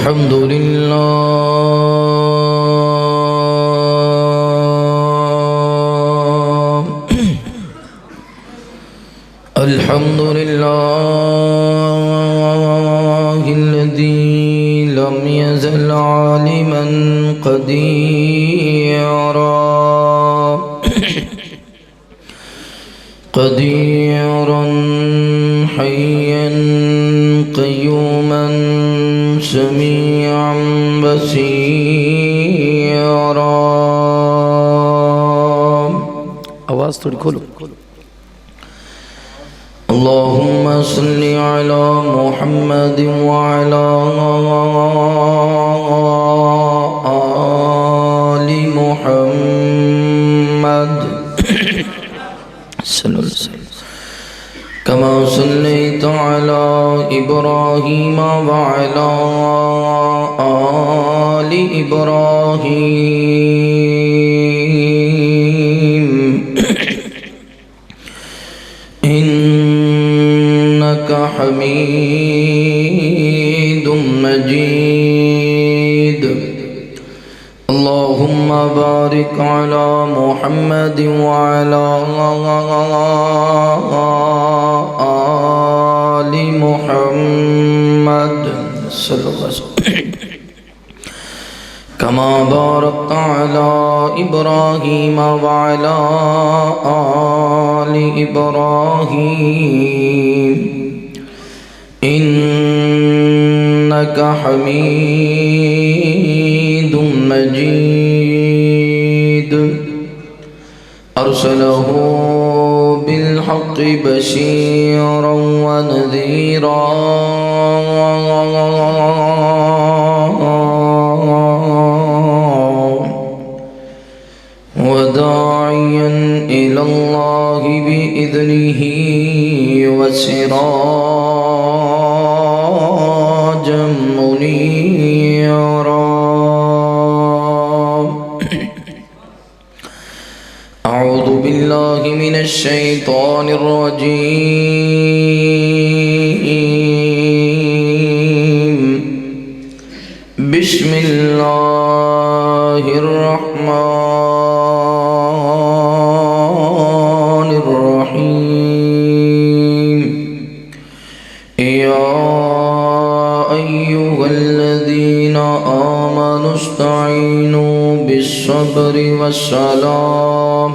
الحمد لله الحمد لله الذي لم يزل عالما قديرا حيا قيوما سميعا بصيرا. آواز تھوڑی کھولو. اللهم صل على محمد وعلى آل محمد صلى الله عليه وسلم كما صليت على إبراهيم وعلى آل إبراهيم إنك حميد مجيد. اللهم بارك على محمد وعلى آل محمد صلى الله عليه وسلم كما باركت على إبراهيم وعلى آل إبراهيم إنك حميد مجيد. أرسله بالحق بشيرا ونذيرا وداعيا إلى الله بإذنه وسراجا منيرا. أعوذ بالله من الشيطان الرجيم. بسم الله الرحمن الرحيم. يا أيها الذين آمنوا استعينوا بالصبر والصلاة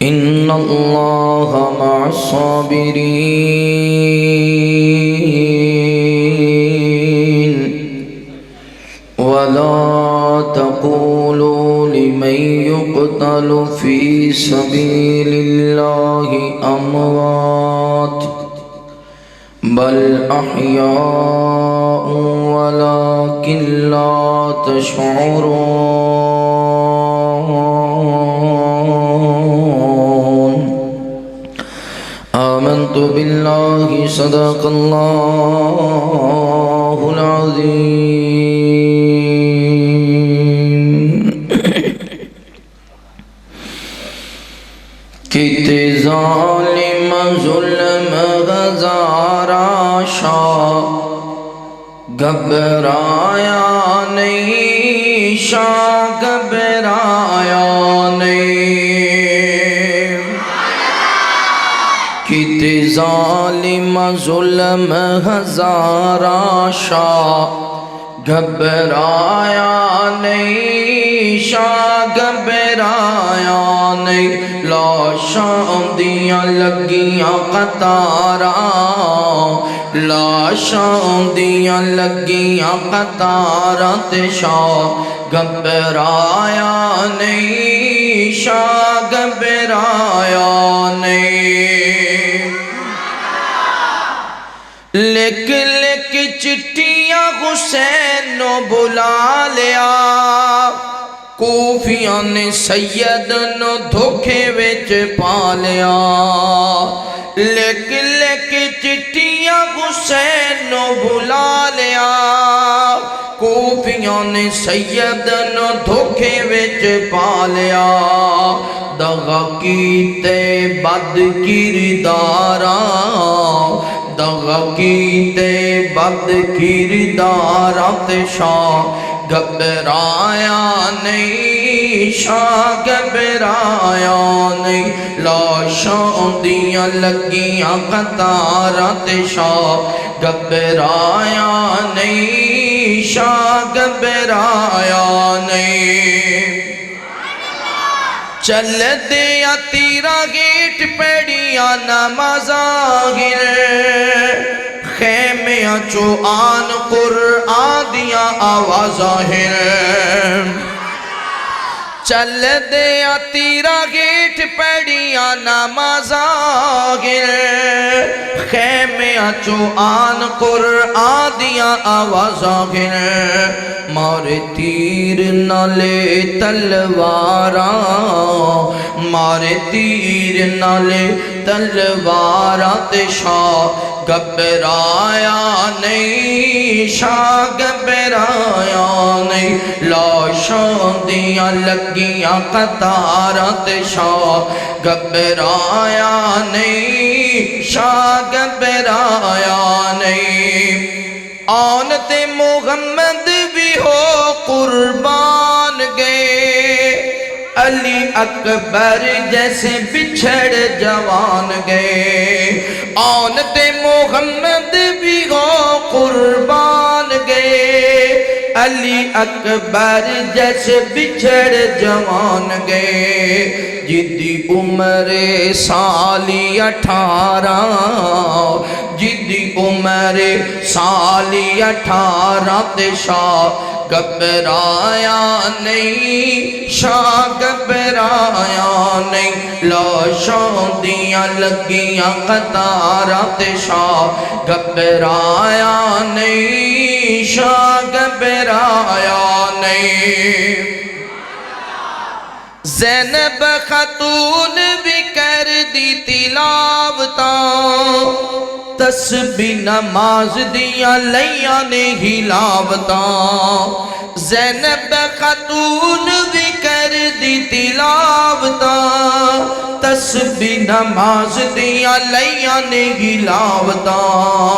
إن الله مع الصابرين. ولا تقولوا لمن يقتل في سبيل الله أموات بل أحياء ولكن لا تشعرون. آمنت بالله صدق الله العظيم. کتے ظالم ظلم ہزارہ شاہ گھبرایا نہیں، شاہ گھبرایا نہیں. کتے ظالم ظلم ہزارہ شاہ گھبرایا نہیں، شاہ گھبرایا نہیں. لاشاں دیاں لگیاں قطاراں، لاشاں دیاں لگیاں قطاراں تے شاہ گھبرایا نہیں، شاہ گھبرایا نہیں. لکھ لکھ چٹھیاں حسین نو بلا لیا، کوفیاں نے سید نو دھوکے وچ پا لیا. لکھ لکھ چٹھیاں حسین نو بلا لیا، کوفیاں نے سید نو دھوکے وچ پا لیا. دغا کیتے بد کرداراں، دغا کیتے بد کردارات شاہ گھبرایا نہیں، شاہ گھبرایا نہیں، لاشاں دیاں لگیاں قطارات شاہ گھبرایا نہیں، شاہ گھبرایا نہیں۔ چل دیا تیرا گیٹ پیڑیاں نمازاہر، خیمیاں چو آن قرآن دیا آوازاہر۔ چل دیا تیرا گیٹ پیڑیاں نمازاہر، خیمیاں چو آن قرآن دیا آوازاہر۔ مارے تیر نہ لے تلواراں، مارے تیر نہ لے تلواراں تے شاہ گھبرایا نہیں، شاہ گھبرایا نہیں، لاشاں دیاں لگیاں قطاراں تے شاہ گھبرایا نہیں، شاہ گھبرایا نہیں۔ آن تے محمد بھی ہو قربان گئے، علی اکبر جیسے بچھڑ جوان گئے۔ آن تے محمد بھی ہو قربان گئے، علی اکبر جیسے بچھڑ جوان گئے۔ جدی عمر سالی 18، جدی عمر سالی 18 تے شاہ گھبرایا نہیں، شاہ گھبرایا نہیں، لاشاں دیاں لگیاں قطاراں تے شاہ گھبرایا نہیں، شاہ گھبرایا نہیں۔ زینب خاتون بھی کر دی تلاوتاں، تسبیح نماز دیا لیاں نے ہلاوتاں۔ زینب خاتون بھی کر دی تلاوتاں، تسبیح نماز دیا لیاں نے ہلاوتاں۔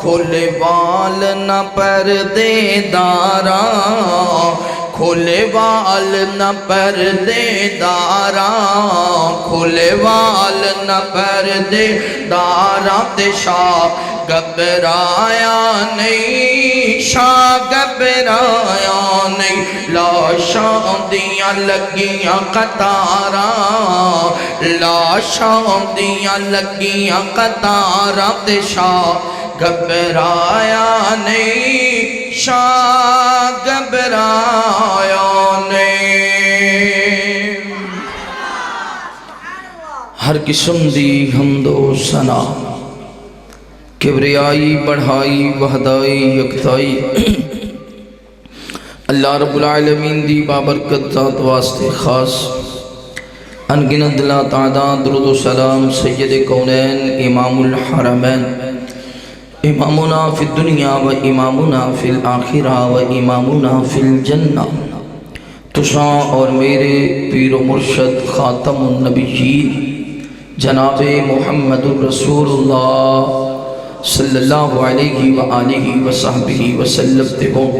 کھولے وال نہ پردے داراں، کھولے وال نہ پردے داراں، کھولے وال نہ پردے داراں تے شاہ گھبرایا نہیں، شاہ گھبرایا نہیں، لاشاں دیاں لگیاں قطاراں، لاشاں دیاں لگیاں قطاراں تے شاہ گھبرایا نہیں، شاہ گھبرایا نہیں۔ ہر قسم دی حمد و ثنا، کبریائی بڑھائی وحدائی یکتائی اللہ رب العالمین دی بابرکت ذات واسطے خاص انگنت لا تعداد درود و سلام سید کونین امام الحرمین امامنا فی الدنیا و امامنا فی الآخرہ و امامنا فی الجنہ تشاں اور میرے پیر و مرشد خاتم النبیین جناب محمد الرسول اللہ صلی اللہ علیہ وآلہ وصحبہ وسلم تے ہوں۔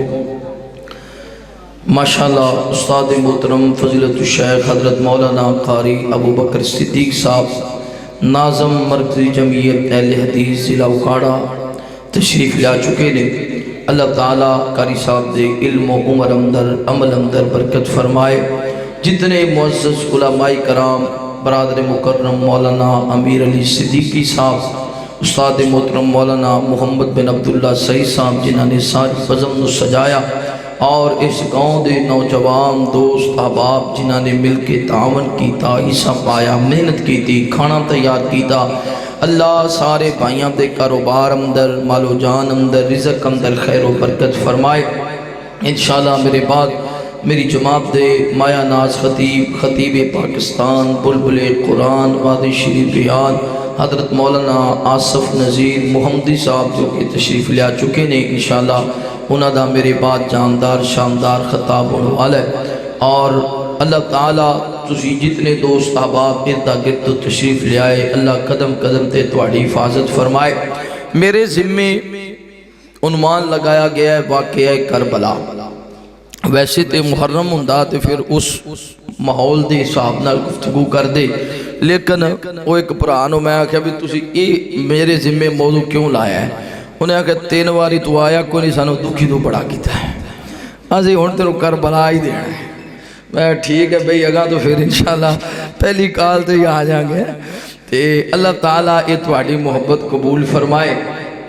ماشاءاللہ استاد محترم فضیلت الشیخ حضرت مولانا قاری ابو بکر صدیق صاحب ناظم مرکزی جمعیت اہل حدیث ضلع اکاڑا تشریف لا چکے نے۔ اللہ تعالیٰ قاری صاحب دے علم و عمر اندر عمل اندر برکت فرمائے۔ جتنے معزز علماء کرام برادر مکرم مولانا امیر علی صدیقی صاحب، استاد محترم مولانا محمد بن عبداللہ سعید صاحب جنہوں نے ساری بزم نو سجایا، اور اس گاؤں دے نوجوان دوست احباب جنہوں نے مل کے تعاون کیتا، حصہ پایا، محنت کی تھی، کھانا تیار کیتا۔ اللہ سارے بھائیاں دے کاروبار اندر، مال و جان اندر، رزق اندر خیر و برکت فرمائے۔ انشاءاللہ میرے بعد میری جماعت دے مایا ناز خطیب پاکستان بلبل قرآن وادی شریف بیان حضرت مولانا آصف نذیر محمدی صاحب جو کہ تشریف لیا چکے نے، انشاءاللہ انہاں دا میرے بعد جاندار شاندار خطاب ہونے والا ہے۔ اور اللہ تعالیٰ تسی جتنے دوست احباب اردا گرد تشریف لے آئے، اللہ قدم قدم تے تواڈی حفاظت فرمائے۔ میرے ذمے عنوان لگایا گیا ہے واقعہ کربلا. ویسے تے محرم ہوندا تے پھر اس ماحول دے حساب نال گفتگو کر دے، لیکن وہ ایک بھرا نوں میں آکھیا بھی تسی یہ میرے ذمے موضوع کیوں لایا ہے؟ انہیں آکھیا 3 واری تو آیا کوئی نہیں، سانو دکھی تو بڑا کیتا ہے، اسی ہن تینوں کربلا ہی دینا ہے. میں ٹھیک ہے بھئی اگاں تو پھر انشاءاللہ پہلی کال تے ہی آ جائیں گے. تے اللہ تعالیٰ یہ تہاڈی محبت قبول فرمائے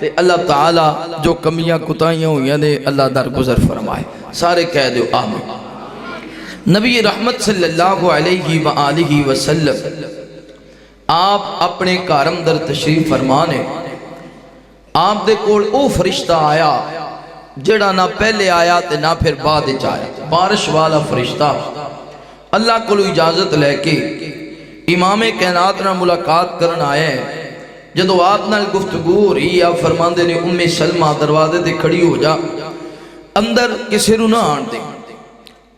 تے اللہ تعالیٰ جو کمیاں کتائیاں ہوئیاں نے اللہ درگزر فرمائے. سارے کہہ دو آمین. نبی رحمت صلی اللہ علیہ وآلہ وسلم آپ اپنے گھر اندر تشریف فرمانے، آپ دے کول او فرشتہ آیا جڑا نہ پہلے آیا تے نہ پھر بعد وچ آیا، بارش والا فرشتہ. اللہ کو اجازت لے کے امام کائنات نال ملاقات کرن آئے. جدو آپ نال گفتگو ہو رہی آپ فرماندے نے ام سلمہ دروازے تے کھڑی ہو جا، اندر کسی نو نہ آن دے.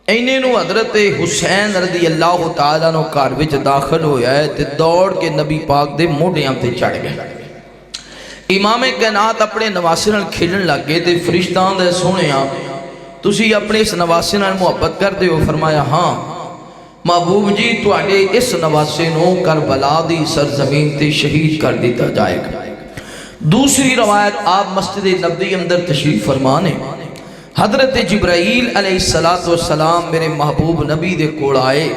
اینے نو حضرت حسین رضی اللہ تعالیٰ نو گھر وچ داخل ہویا ہے تے دوڑ کے نبی پاک دے موڈیاں تے چڑھ گئے. امام کائنات اپنے نواسے نال کھیلن لگ گئے تے فرشتاں دے سونیا تسی اپنے اس نواسے نال محبت کر دے ہو؟ فرمایا ہاں محبوب جی تواڈے اس نواسے نو کربلا دی سرزمین تے شہید کر دیتا جائے گا. دوسری روایت آپ مسجد نبوی اندر تشریف فرمانے، حضرت جبرائیل علیہ السلام میرے محبوب نبی دے کول آئے،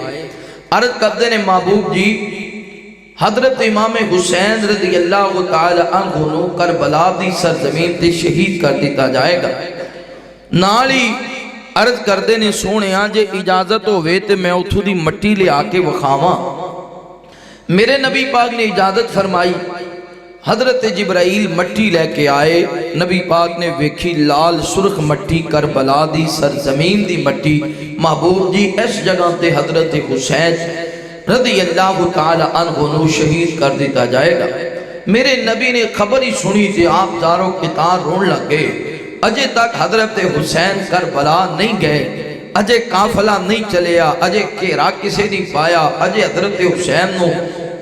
عرض کرتے نے محبوب جی حضرت امام حسین رضی اللہ تعالی عنہ نو کربلا دی سرزمین تے شہید کر دیتا جائے گا. نالی عرض کردے نے سونے آنجے اجازت ہوئے تے میں اتھو دی مٹی لے آکے وخاواں. میرے نبی پاک نے اجازت فرمائی، حضرت جبرائیل مٹی لے کے آئے. نبی پاک نے ویکھی لال سرخ مٹی کربلا دی سرزمین دی مٹی. محبوب جی اس جگہ تے حضرت حسین رضی اللہ تعالی عنہ نو شہید کر دیتا جائے گا. میرے نبی نے خبر ہی سنی تھی آپ داروں کتار رون لگ گئے. اجے تک حضرت حسین کربلا نہیں گئے، اجے قافلہ نہیں چلیا، اجے گھیرا کسے نہیں پایا، اجے حضرت حسین نو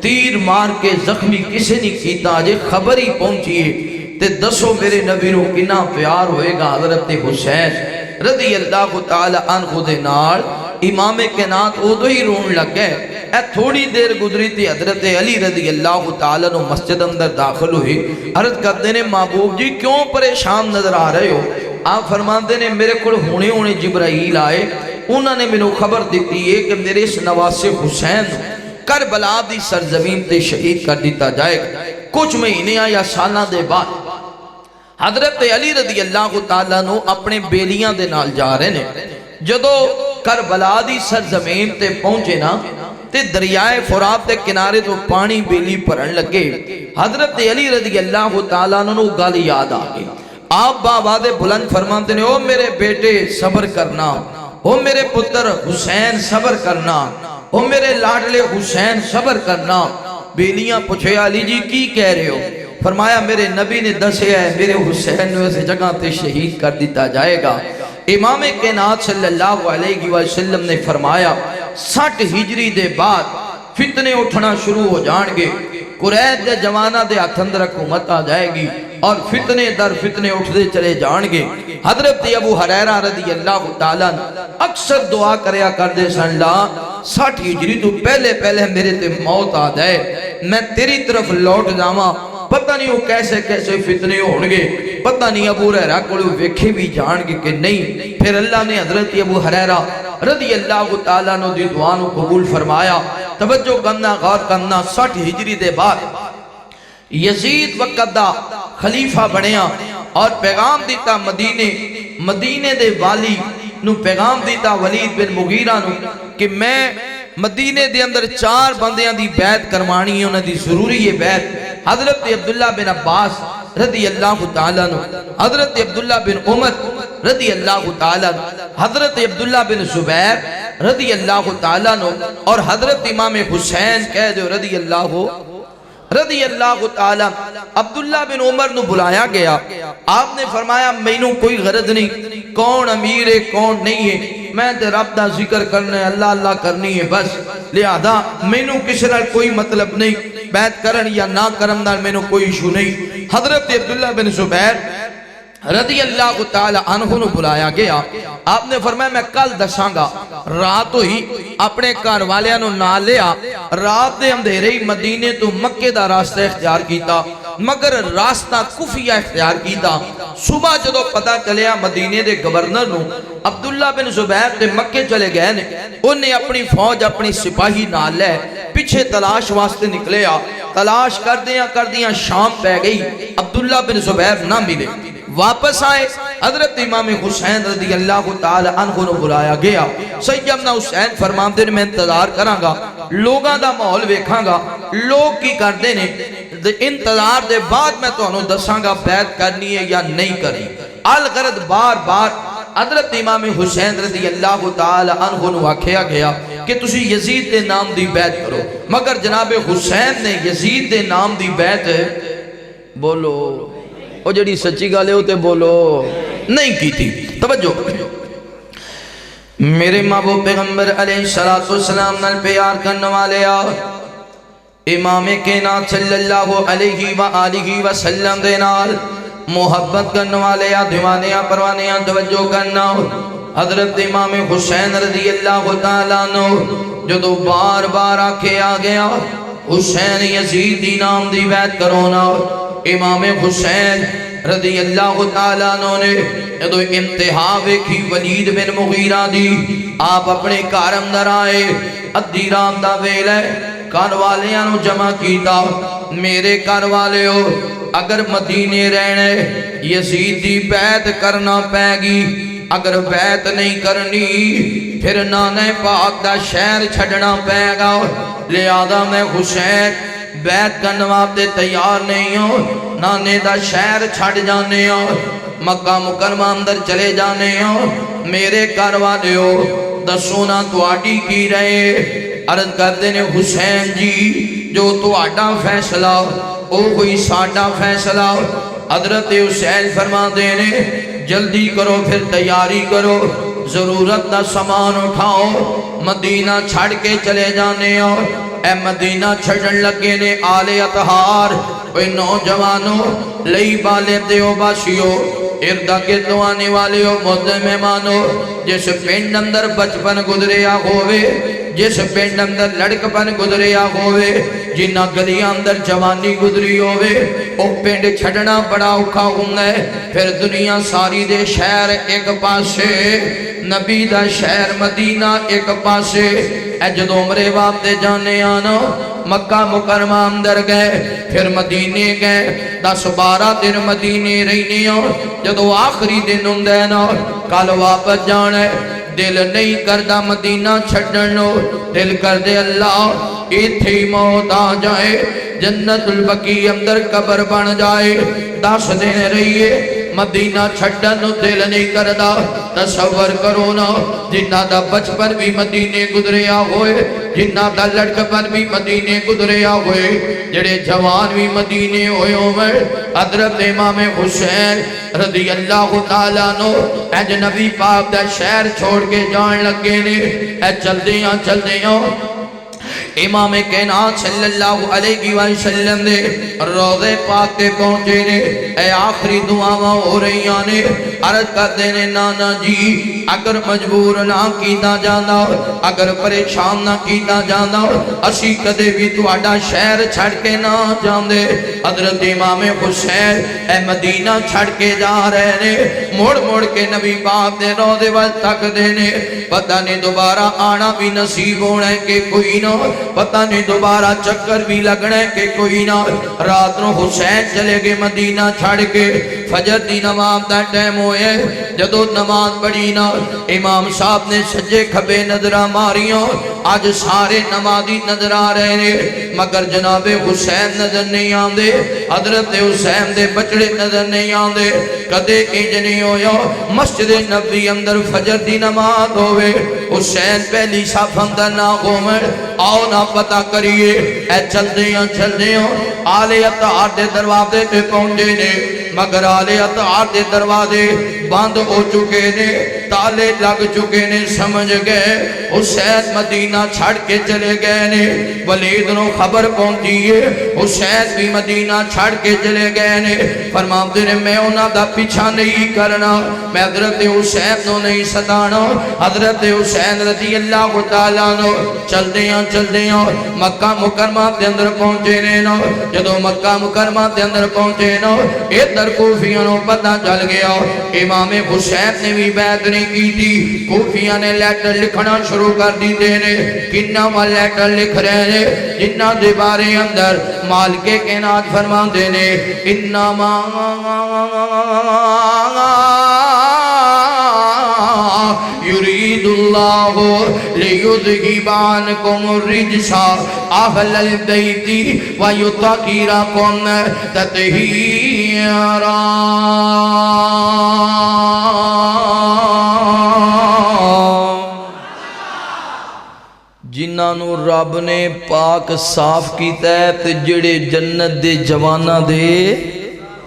تیر مار کے زخمی کسے نہیں کیتا، اجے خبر ہی پہنچیے تے دسو میرے نبی نو کنا پیار ہوئے گا حضرت حسین رضی اللہ تعالی عنہ دے نال. امام کائنات ادو ہی رون لگ گئے. اے تھوڑی دیر گزری تھی حضرت علی رضی اللہ تعالیٰ نو مسجد اندر داخل ہوئی. عرض کرتے نے محبوب جی کیوں پریشان نظر آ رہے ہو؟ آپ فرماتے نے میرے کل ہونے جبرائیل آئے، انہوں نے منو خبر دیتی ہے کہ میرے اس نواسے حسین کربلا دی سرزمین تے شہید کر دیتا جائے گا. کچھ مہینے یا سالہ دے بعد حضرت علی رضی اللہ تعالیٰ نو اپنے بیلیاں دے نال جا رہے نے. جدو کربلا دی سرزمین تے پہنچے نا تے دریائے فرات تے کنارے تو پانی بیلی پرن لگے. حضرت علی رضی اللہ تعالیٰ نو گل یاد آگئی. آپ باواد بلند فرماتے نے او میرے بیٹے صبر کرنا، او میرے پتر حسین صبر کرنا، او میرے لاڈلے حسین صبر کرنا. بیلیاں پوچھے علی جی کی کہہ رہے ہو؟ فرمایا میرے نبی نے دسے ہے میرے حسین نے اسے جگہ تے شہید کر دیتا جائے گا. امام کائنات صلی اللہ علیہ وسلم نے فرمایا 60 ہجری دے بعد فتنے اٹھنا شروع ہو جان گے. قریش دے جوانہ دے ہاتھ اندر حکومت آ جائے گی اور فتنے در فتنے اٹھتے چلے جان گے. حضرت ابو ہریرہ رضی اللہ تعالیٰ اکثر دعا کریا کر دے سن لا 60 ہجری تو پہلے پہلے میرے تے موت آ جائے، میں تیری طرف لوٹ جاواں. پتہ نہیں وہ کیسے کیسے فتنے ہونگے، پتہ نہیں ابو ہریرہ کو ویکھے بھی جان گے کہ نہیں. پھر اللہ نے حضرت ابو ہریرہ رضی اللہ تعالیٰ نو دی دعانو قبول فرمایا. توجہ کرنا غور کرنا، 60 ہجری دے بعد یزید وقت دا خلیفہ بنیا اور پیغام دیتا مدینے دے والی نو پیغام دیتا ولید بن مغیرہ نو کہ میں مدینے دے اندر 4 بندیاں دی بیعت کرمانی ہے، انہاں دی ضروری ہے بیعت. حضرت عبداللہ بن عباس رضی اللہ تعالیٰ عنہ، حضرت عبداللہ بن عمر رضی اللہ تعالیٰ عنہ، حضرت عبداللہ بن زبیر رضی اللہ تعالیٰ عنہ اور حضرت امام حسین کہہ دو رضی اللہ تعالیٰ. عبداللہ بن عمر نو بلایا گیا. آپ نے فرمایا مینوں کوئی غرض نہیں کون امیر ہے کون نہیں ہے، میں تے رب دا ذکر کرنا ہے، اللہ اللہ کرنی ہے بس، لہذا مینوں کسی نال کوئی مطلب نہیں. بیعت کرن یا نہ کرن نال مینوں کوئی ایشو نہیں۔ حضرت عبداللہ بن زبیر رضی اللہ تعالی عنہ نو بلایا گیا، آپ نے فرمایا میں کل دساں گا۔ رات ہوئی، اپنے گھر والیاں نو نال لیا، رات دے اندھیرے ہی مدینے تو مکے دا راستہ اختیار کیتا، مگر راستہ خفیہ اختیار کیتا۔ صبح جدو پتہ چلیا مدینے دے گورنر نو عبداللہ بن زبیر تے مکے چلے گئے نے، انہیں اپنی فوج اپنی سپاہی نال لے پیچھے تلاش واسطے نکلیا۔ تلاش کردیاں شام پہ گئی، عبداللہ بن زبیر نہ ملے۔ واپس آئے، حضرت امام حسین رضی اللہ تعالی عنہ نو بلایا گیا۔ سیدنا حسین فرماندے نے میں انتظار کراں گا، لوگاں دا ماحول ویکھاں گا لوگ کی کردے نے، انتظار دے بعد میں تانوں دساں گا بیعت کرنی ہے یا نہیں کرنی۔ الغرض بار بار حضرت امام حسین رضی اللہ تعالی عنہ نو آکھیا گیا کہ تسی یزید دے نام دی بیعت کرو، مگر جناب حسین نے یزید دے نام دی بیعت بولو او جڑی سچی گالے ہوتے بولو نہیں کی تھی۔ توجہ، میرے محبوب پیغمبر علیہ السلام نال پیار کرنے والے امام کائنات صلی اللہ علیہ وآلہ وسلم دے نال محبت کرنے والے دیوانیاں پروانیاں توجہ کرنا۔ حضرت امام حسین رضی اللہ تعالیٰ عنہ جدو بار بار آکے آ گیا حسین یزید دی نام دی بیعت کرونا، امام حسین رضی اللہ تعالیٰ عنہ نے جدو انتہا ویکھی ولید بن مغیرہ دی، آپ اپنے گھر اندر آئے، ادھی رات دا ویلا گھر والیاں نو جمع کیتا، میرے گھر والے ہو اگر مدینے رہنے یزید دی بیعت کرنا پے گی، اگر بیعت نہیں کرنی پھر نانے پاک دا شہر چھڑنا پے گا، لہذا میں حسین بیعت کرنے واسطے تیار نہیں ہو، نانے دا شہر چھڑ جانے ہو، مکہ مکرمہ اندر چلے جانے ہو۔ میرے گھر والے ہو دسو نا تواڈی کی رہے؟ عرض کردے نے حسین جی جو تواڈا فیصلہ او کوئی ساڈا فیصلہ۔ حضرت حسین فرما دینے جلدی کرو پھر تیاری کرو، ضرورت دا سامان اٹھاؤ، مدینہ چھڑ کے چلے جانے ہو۔ اے مدینہ چھڑن لگے نے آلے اطہار، اے نوجوانوں لئی بالے دیو باشیو، اردہ کے تو آنے والے ہو محترم مہمانو، جس پنڈ اندر بچپن گزریا ہوئے، جس پنڈ اندر لڑکپن گزریا ہوئے، جنہ گلیاں اندر جوانی گزری ہوئے، او پنڈ چھڑنا بڑا اوکھا ہوں ہے۔ پھر دنیا ساری دے شہر ایک پاسے، نبی دا شہر مدینہ ایک پاسے، اے جدو عمرے وابدے جانے آنا مکہ مکرمہ اندر گئے، پھر مدینے گئے، 10-12 دن مدینے رہنے ہو، جدو آخری دن ہوں دینا کل واپس جانے، دل نہیں کردہ مدینہ چھڑنو، دل کردے اللہ ایتھے موت آ جائے، جنت البقیع اندر قبر بن جائے، 10 دن رہیے مدینہ چھڑنو دل نہیں کردہ۔ تصور کرو نا جنہ دا بچپن بھی مدینے گزریا ہوئے، جنہ دا لڑکپن بھی مدینے گزریا ہوئے، جڑے جوان بھی مدینے ہوئے ہوئے۔ حضرت امام حسین رضی اللہ تعالیٰ عنہ اے نبی پاک دا شہر چھوڑ کے جان لگے نے، اے چل دیاں امام کائنات صلی اللہ علیہ وسلم دے روضے پاک تے پہنچے نے، اے آخری دعاواں ہو رہی آنے، عرض کر دینے نانا جی اگر مجبور نہ کیتا جانا، اگر پریشان نہ کیتا جانا، اسی کدے بھی تواڈا شہر چھڑ کے نہ جاندے۔ حضرت امام حسین اے مدینہ چھڑ کے جا رہے نے، مڑ مڑ کے نبی پاک دے روضے وال تک دینے، پتہ نہیں دوبارہ آنا بھی نصیب ہونے کے کوئی نہ، پتہ نہیں دوبارہ چکر بھی لگنے کے کوئی نہ۔ رات نو حسین چلے گے مدینہ چھڑ کے، فجر دی نماز دا ٹائم ہوئے، جدو نماز پڑھی نا امام صاحب نے سجے کھبے نظرہ ماریاں، آج سارے نمازی نظر آ رہے نے مگر جناب حسین نظر نہیں آندے، حضرت حسین دے بچڑے نظر نہیں آندے۔ کدے انج نہیں ہویا مسجد نبی اندر فجر دی نماز ہوئے، حسین پہلی صف اندر نہ ہوئے، آؤ نہ پتہ کریے، اے چل دیاں آلے اطہار دے دروازے پہ پہنچے نے، مگر آلے اطہار دے دروازے بند ہو چکے نے۔ تالے لگ چکے نے سمجھ گئے حسین مدینہ چھڑ کے چلے گئے نے ولید نو خبر پہنچی ہے حسین بھی مدینہ چھڑ کے چلے گئے نے فرماتے نے میں انہاں دا پیچھا نہیں کرنا میں حضرت حسین نو نہیں ستانا حضرت حسین رضی اللہ تعالیٰ نو چل دیاں مکہ مکرمہ دے اندر پہنچے نے نا جدو مکہ مکرمہ دے اندر پہنچے نا ادھر کوفیاں نو پتہ چل گیا امام حسین نے بھی بیعت نہیں کی تھی کوفیاں نے لیٹر لکھنا شروع کر دی دینے کنہ وہ لیٹر لکھ رہے ہیں جنہ دے بارے اندر مالکے کے نات فرما دینے انما یرید اللہ لیذہب عنکم الرجس اہل البیت ویطہرکم تطہیرا جنہاں نو رب نے پاک صاف کیتا ہے تے جڑے جنت دے جوانہ دے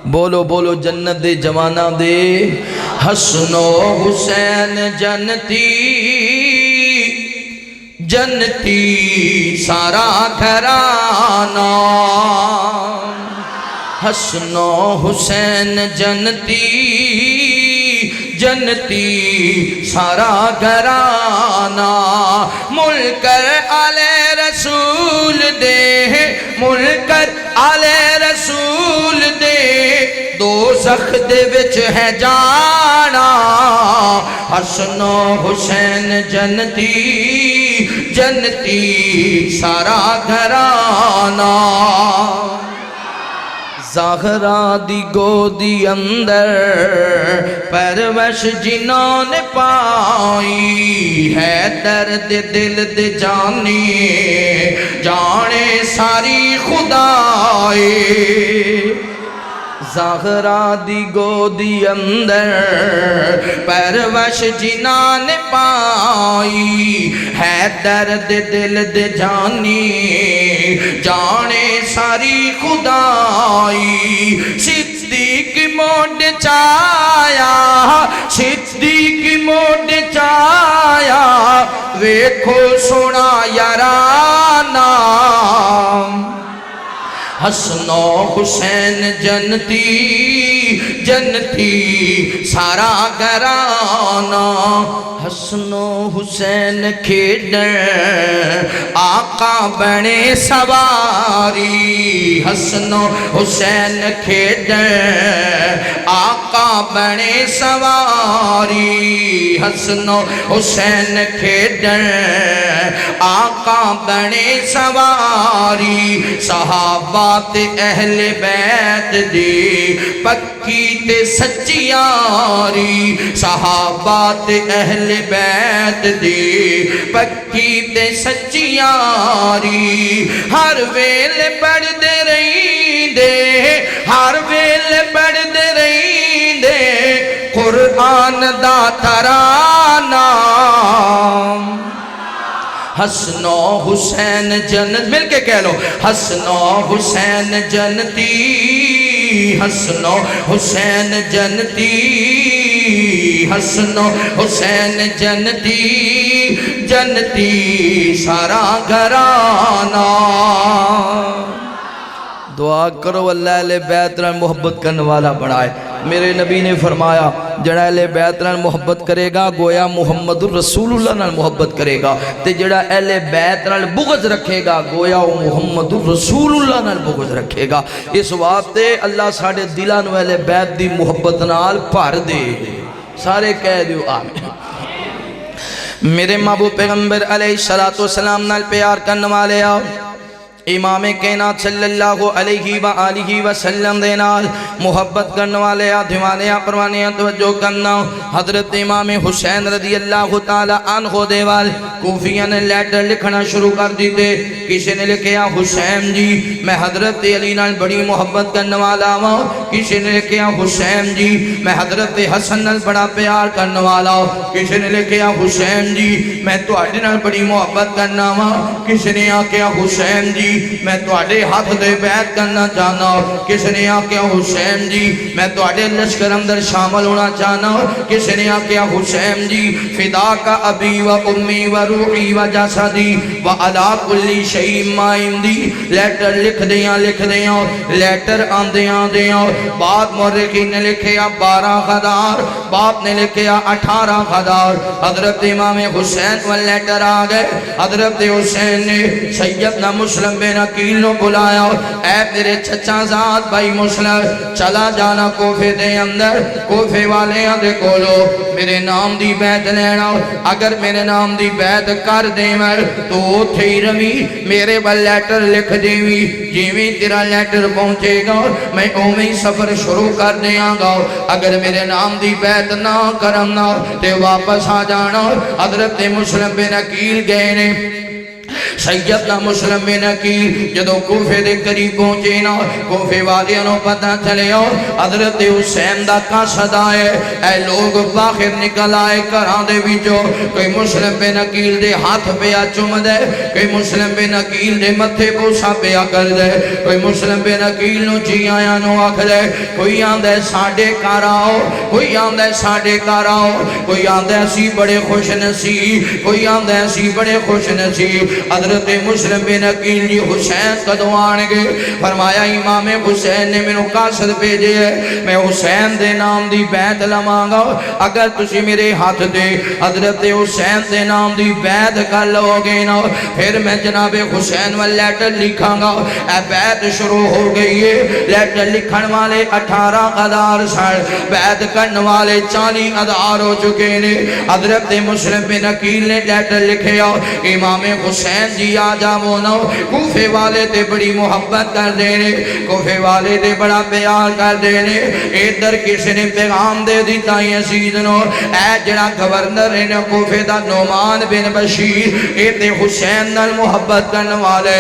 بولو بولو جنت دے جوانہ دے حسن و حسین جنتی جنتی سارا گھرانہ حسن و حسین جنتی جنتی سارا گھرانہ ملکر آل رسول دے ملکر آل رسول دے دوزخ دے وچ ہے جانا حسن و حسین جنتی جنتی سارا گھرانہ زہرا دی گودی اندر پرورش جنہوں نے پائی ہے درد دل دے جانے ساری خدائی زہرا دی گودی اندر پرورش جنہوں نے پائی ہے درد دل دے جانے ساری خدائی صدیق موڈ چایا صدیق موڈ چایا ویکھو سونا یارانہ حسن و حسین جنتی جنتی سارا گھرانہ حسن و حسین کھیڈن آقا بنے سواری حسن و حسین کھیڈن آقا بنے سواری حسن و حسین کھیڈن آقا بنے سواری صحابہ تے اہل بیت دی پکی تے سچی یاری صحابہ تے اہل بیت دی پکی تے سچی یاری ہر ویل پڑھ دے رہی دے ہر ویل پڑھ دے رہی دے قرآن دا ترانہ حسن و حسین جنت مل کے کہہ لو حسن و حسین جنتی حسن و حسین جنتی حسن و حسین جنتی جنتی سارا گھرانہ دعا کرو اللہ اہل بیت نال محبت کرنے والا بڑھائے میرے نبی نے فرمایا جڑا اہل بیت نال محبت کرے گا گویا محمد الرسول اللہ نال محبت کرے گا تے جڑا اہل بیت نال بغض رکھے گا گویا محمد الرسول اللہ نال بغض رکھے گا اس واسطے اللہ ساڑھے دلان و اہل بیت دی محبت نال بھر دے سارے کہہ دیو آمین میرے محبوب پیغمبر علیہ السلام نال پیار کرنے والے آؤ امام کائنات صلی اللہ علیہ وآلہ وسلم دے نال محبت کرنے والے دیوانے پروانے توجہ کرنا حضرت امام حسین رضی اللہ تعالی عنہ دے وال کوفیہ نے لیٹر لکھنا شروع کر دیتے. کسی نے لکھیا حسین جی میں حضرت علی نال بڑی محبت کرنے والا ہوں. کسی نے لکھیا حسین جی میں حضرت حسن نال بڑا پیار کرنے والا ہوں. کسی نے لکھیا حسین جی میں تواڈے نال بڑی محبت کرنا وا. کسی نے آکھیا حسین جی میں تواڈے ہاتھ دے بیعت کرنا چاہنا ہوں. کسی نے آکھیا حسین جی میں تواڈے لشکر اندر شامل ہونا چاہنا ہوں. کسی نے آکھیا حسین جی فداک ابی و امی و روحی و جسدی و علی کل شیء ما عندی. لیٹر لکھ دیاں لیٹر آندیاں بعد مورخین نے لکھیا 12 غدار، باپ نے لکھیا 18 غدار. حضرت امام حسین و لیٹر آ گئے. حضرت حسین نے سیدنا مسلم بن عقیل نے بلایا اے میرے چچا زاد بھائی مسلم چلا جانا کوفے دے اندر. کوفے والے دے کولو میرے نام دی بیعت لینا. اگر میرے نام دی بیعت کر دے میں تو اوتھے ہی روی میرے بل لیٹر لکھ دیوی. جیویں تیرا لیٹر پہنچے گا میں اوویں سفر شروع کر دیاں گا. اگر میرے نام دی بیعت نہ کرنا تے واپس آ جانا. حضرت مسلم بن عقیل گئے نے. سیدنا مسلم بن عقیل جدو کوفے دے قریب پہنچے نا کوفے والیاں نو پتہ چلے حضرت حسین دا قصد آئے. اے لوگ باہر نکل آئے گھراں دے وچوں. کوئی مسلم بن عقیل دے ہاتھ پیا چوم دے, کوئی مسلم بن عقیل دے متھے بوسا پیا کر دے, کوئی مسلم بن عقیل نو جی آیا نو آکھ دے. کوئی آندے ساڈے گھر آؤ, کوئی آندے ساڈے گھر آؤ, کوئی آندے اسی بڑے خوش نصیب, کوئی آندے اسی بڑے خوش نصیب. حضرت مسلم بن عقیل جی حسین کدوں آنگے؟ فرمایا امام حسین نے میں قاصد بھیجے ہے میں حسین دے نام دی بیعت لمانگا. اگر تسی میرے ہاتھ دے حضرت حسین دے نام دی بیعت کر لو گے نا پھر میں جناب حسین و لیٹر لکھاں گا. اے بیعت شروع ہو گئی ہے. لیٹر لکھن والے 18,000 سال, بیعت کرن والے 40,000 ہو چکے نے. حضرت مسلم بن عقیل نے لیٹر لکھے امام حسین جی آ جاؤ نا. کوفے والے تے بڑی محبت کر دینے, کوفے والے تے بڑا پیار کر دینے. ادھر کسی نے پیغام دے دیتا یزید نو اے جڑا گورنر ہے کوفے دا نعمان بن بشیر اے تے حسین نال محبت کرن والے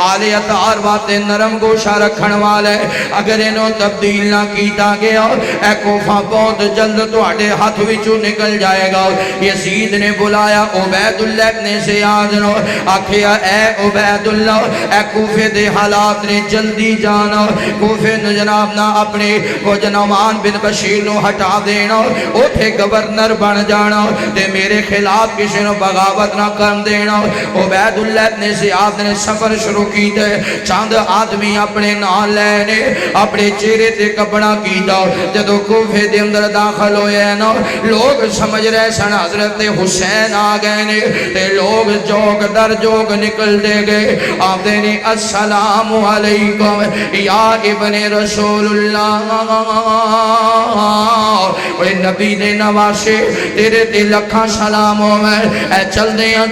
آلے اطہار باتیں نرم گوشہ رکھن والے. اگر انہوں تبدیل نہ کیتا گیا اے کوفہ بہت جلد تواڈے ہاتھ وچوں نکل جائے گا. یزید نے بلایا عبید اللہ ابن زیاد نو. آکھیا اے عبید اللہ اے کوفے دے حالات نے جلدی جانا. کوفے نے جناب نہ اپنے وہ نعمان بن بشیر نو ہٹا دینا, اوتھے گورنر بن جانا تے میرے خلاف کسی نو بغاوت نہ کر دینا. عبید اللہ ابن زیاد نے سفر شروع کیتے. چاند آدمی اپنے نال لینے اپنے چہرے تے کپڑا کیتا. جدو کوفے دے اندر داخل ہوئے نا لوگ سمجھ رہے سن حضرت حسین آ گئے نے تے لوگ جوگ در جوگ نکل دے گئے. آپ دینے السلام علیکم یا ابن رسول اللہ, اے نبی دے نواسے تیرے تے لکھاں سلام ہو میں. اے چل دیاں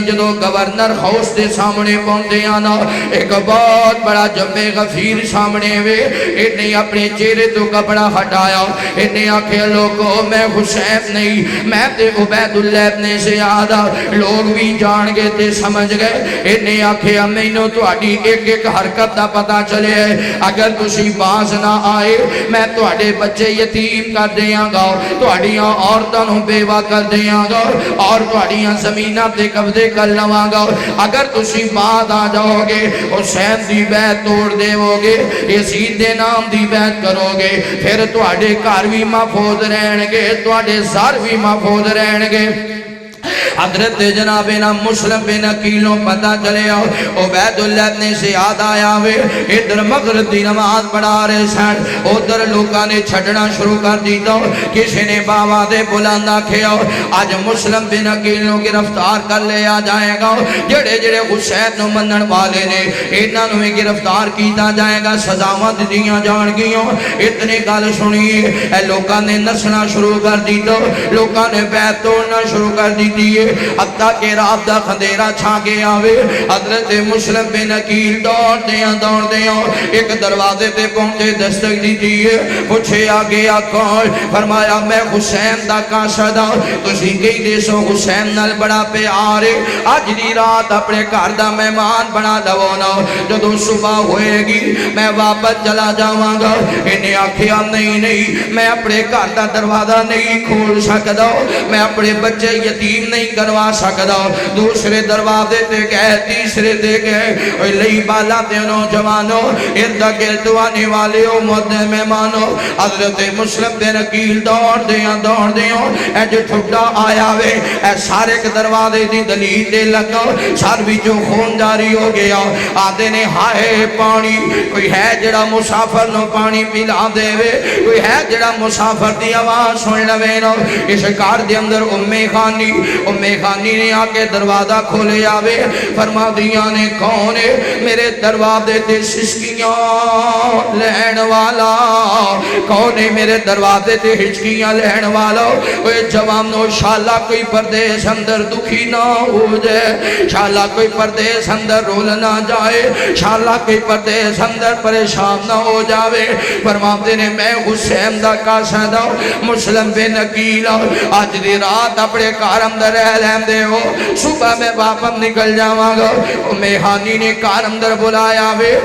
جدو گورنر خوش دے سامنے پہنچے آنا ایک بہت بڑا جبے غفیر سامنے وے. انہیں اپنے چہرے تو کپڑا ہٹایا. انہیں آکھے لوگو میں حسین نہیں میں تے عبید اللہ ابن زیاد. لوگ بھی جان گئے تے سمجھ گئے. انہیں آکھے امینو تو آڈی ایک ایک حرکت دا پتا چلے ہے. اگر تسی باز نہ آئے میں تو آڈے بچے یتیم کر دیاں گا, تو آڈیاں عورتوں بیوہ کر دیاں گا اور تو آڈیاں زمینہ تے قبضے کر لواں گا. اگر تسی بعد آ جاؤ گے حسین دی بیعت توڑ دے ہو گے, یزید دے نام دی بیعت کرو گے, پھر تو آڈے کار بھی محفوظ رہن گے, تو آڈے زار بھی محفوظ رہن گے. حضرت جناب مسلم بن عقیل پتہ چلے عبید اللہ ابن زیاد آیا ہوئے. ادھر مغرب دی نماز پڑھا رہے سن, ادھر لوگاں نے چھڑنا شروع کر دیتا. کسی نے بابا دے بلندہ کھیا آج مسلم بن عقیل نو گرفتار کر لیا جائے گا. جڑے جڑے حسین نو منن والے نے انہاں نو گرفتار کیتا جائے گا, سزاوت دیاں جان گیاں. اتنی گل سنیے اے لوگاں نے نسنا شروع کر دیتا, لوگاں نے بیعت توڑنا شروع کر دیتی ہے. حتیٰ کہ رات دا خندیرہ چھا کے آوے حضرت مسلم بن عقیل دوڑ دیاں ایک دروازے تے پہنچے دستک دی دیئے پوچھے آگے کون فرمایا میں حسین دا کاشدہ تسی کئی دیسو حسین نال بڑا پیارے آج دی رات اپنے گھر دا مہمان بنا لونا جدو صبح ہوئے گی میں واپس چلا جاواں گا انہیں آکھیا نہیں میں اپنے گھر دا دروازہ نہیں کھول سکتا میں اپنے بچے یتیم نہیں کروا سکتا دوسرے دروازے تے گئے تیسرے تے گئے اوہ لئی بالا تے نوجوانوں اردا گرد آنے والے ہو مدد مہمانوں حضرت مسلم بن عقیل دوڑ دیاں اے جو چھٹا آیا وے اے سارے کے دروازے دی دلیل دے لگا سار بھی جو خون جاری ہو گیا آدھے نے ہائے پانی کوئی ہے جڑا مسافر نو پانی پلا دے وے کوئی ہے جڑا مسافر دی آواز سن لوے نو اس کار دے اندر امی خانی نے آکے دروازہ کھولے آوے فرما دیاں نے کون ہے میرے دروازے تے سسکیاں لہن والا کون ہے میرے دروازے تے ہچکیاں لہن والا اوہ جوانو شالا کوئی پردیس اندر دکھی نہ ہو جائے شالا کوئی پردیس اندر رول نہ جائے شالا کوئی پردیس اندر پریشان نہ ہو جاوے فرماتے نے میں حسین دا کاشدہ مسلم بن عقیل آج دی رات اپنے کار اندر رہ لین دے ہو صبح میں واپس نکل جاواں گا میہانی نے کار اندر بلایا وے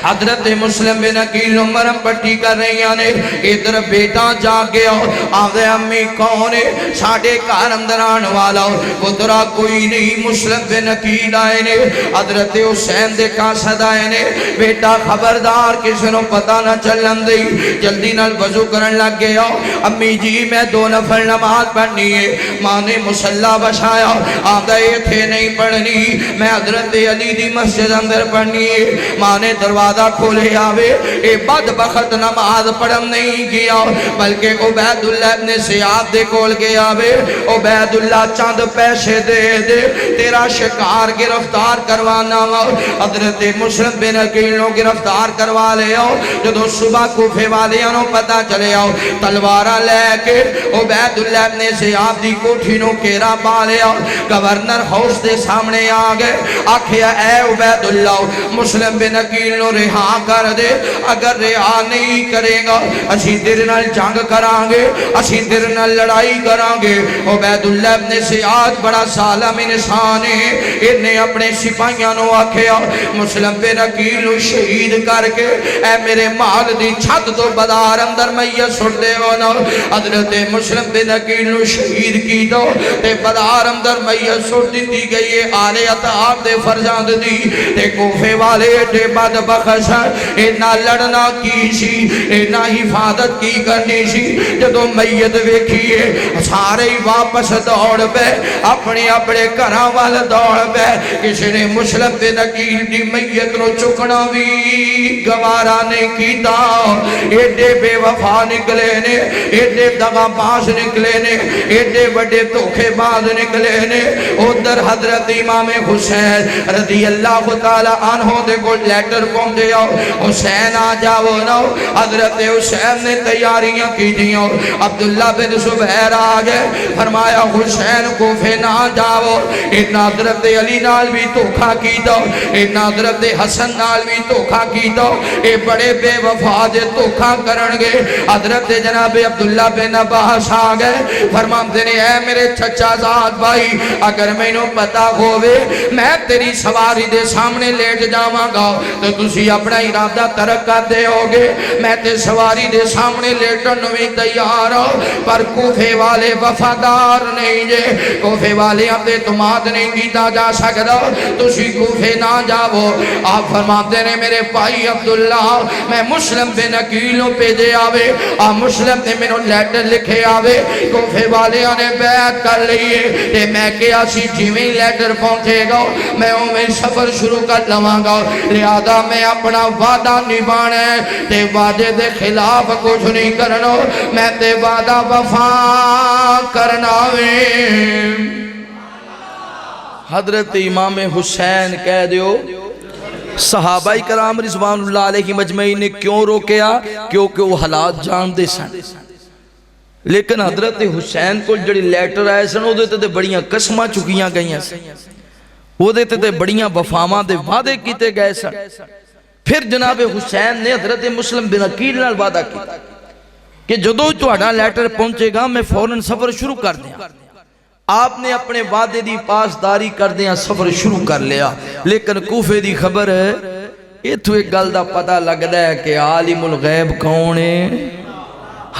حضرت مسلم بن عقیل مرم پٹی کر رہی آنے ادھر بیٹا جا گیا آدھے امی کون ہے ساڑھے کار اندر آن والا ادھرا کوئی نہیں مسلم بن عقیل آئے نے حضرت حسین دے کاشد آئے نے بیٹا خبردار کسی نو پتہ نہ چلن دی جلدی نال وضو کرن لگ گیا امی جی میں 2 نفل نماز پڑھنی ہے ماں نے مسلح بشایا آدھے تھے نہیں پڑھنی میں حضرت علی دی مسجد اندر پڑھنی ہے ماں نے دروازہ کھولے آوے اے بدبخت نماز پڑھن نہیں گیا بلکہ عبید اللہ ابن سیاد دے کول گیا آوے عبید اللہ چاند پیسے دے تیرا شکار گرفتار کروانا حضرت مسلم بن عقیل نو گرفتار کروا لے آؤ جدو صبح کوفے والیاں نو پتہ چلے آؤ تلوارہ لے کے عبید اللہ ابن سیاد دی کوٹھی نو کیرا پا لے آؤ گورنر ہاؤس دے سامنے آگئے آکھیا اے عبید اللہ مسلم بن عقیل نو رہا کر دے اگر رہا نہیں کرے گا اسی تیرے نال جنگ کرانگے اسی تیرے نال لڑائی کرانگے عبید اللہ ابن سیاد بڑا سالم انسان ہے انہیں اپنے سپاہیاں نو آکھیا مسلم بن عقیل نو شہید کر کے اے میرے مال دی چھت تو بدار اندر میت سٹ دے ہونا حضرت مسلم بن عقیل نو شہید کی دو تے بدار اندر میت سٹ دی گئی آلے اتحاب دے فرزاند دی تے کوفے والے تے بد بخشا اینا لڑنا کی سی اینا حفاظت کی کرنی سی جدو میت ویکھیے سارے واپس دوڑ پہ اپنے گھراں وال دوڑ پہ کسی نے مسلم بن عقیل دی میت نو چکنا بھی گوارا نہیں کیتا ایڈے بے وفا نکلے نے ایڈے دغا باز نکلے نے ایڈے بڑے دھوکے باز نکلے نے ادھر حضرت امام حسین رضی اللہ تعالی عنہ دے کو لیٹر پہنچے حسین آ جاؤ نا حضرت حسین نے تیاریاں کی دیوں عبداللہ بن زبیر آگئے فرمایا حسین کوفے نہ جاؤ ان حضرت علی نال بھی دھوکا کی دو ان حضرت حسن نال بھی دھوکا کی دو اے بڑے بے وفا دے دھوکا کرنگے حضرت جناب عبداللہ بن عباس آگئے فرماتے نے اے میرے چچا زاد بھائی اگر میں نو پتا ہوئے میں تیری سواری دے سامنے لیٹ جاواں گا تو تسی اپنا ارادہ ترک کر دے ہوگے میں تے سواری دے سامنے لیٹن نوی تیار ہو پر کوفے والے وفادار نہیں جے کوفے والے اپنے تمہاد نہیں کیتا جا سکتا تسی کوفے نہ جاؤ آپ فرماتے نے میرے بھائی عبداللہ میں مسلم بن عقیلوں پہ دے آوے مسلم نے میں لیٹر لکھے آوے کوفے والے نے بیعت کر لیے تے میں کیا سی جیویں لیٹر پہنچے گا میں میں سفر شروع کر لواں گا لہذا میں اپنا وعدہ نبھانے تے وعدے دے خلاف کچھ نہیں کرنا میں تے وعدہ وفا کرنا وے حضرت امام حسین کہہ دیو صحابہ کرام رضوان اللہ علیہ مجمعین نے کیوں روکیا کیونکہ وہ حالات جان دے سن لیکن حضرت حسین کو جڑی لیٹر آئے سن وہ دیتے بڑیاں قسمہ چکیاں گئیاں سن، وہ دیتے بڑیاں وفاماں دے وعدے کیتے گئے سن. پھر جناب حسین نے حضرت مسلم بن عقیل نال وعدہ کیتا کہ جدوں تہاڈا لیٹر پہنچے گا میں فوراً سفر شروع کر دیا. آپ نے اپنے وعدے دی پاسداری کر دیا سفر شروع کر لیا. لیکن کوفے دی خبر ہے ایتھو ایک گل دا پتہ لگدا ہے کہ عالم الغیب کون ہے.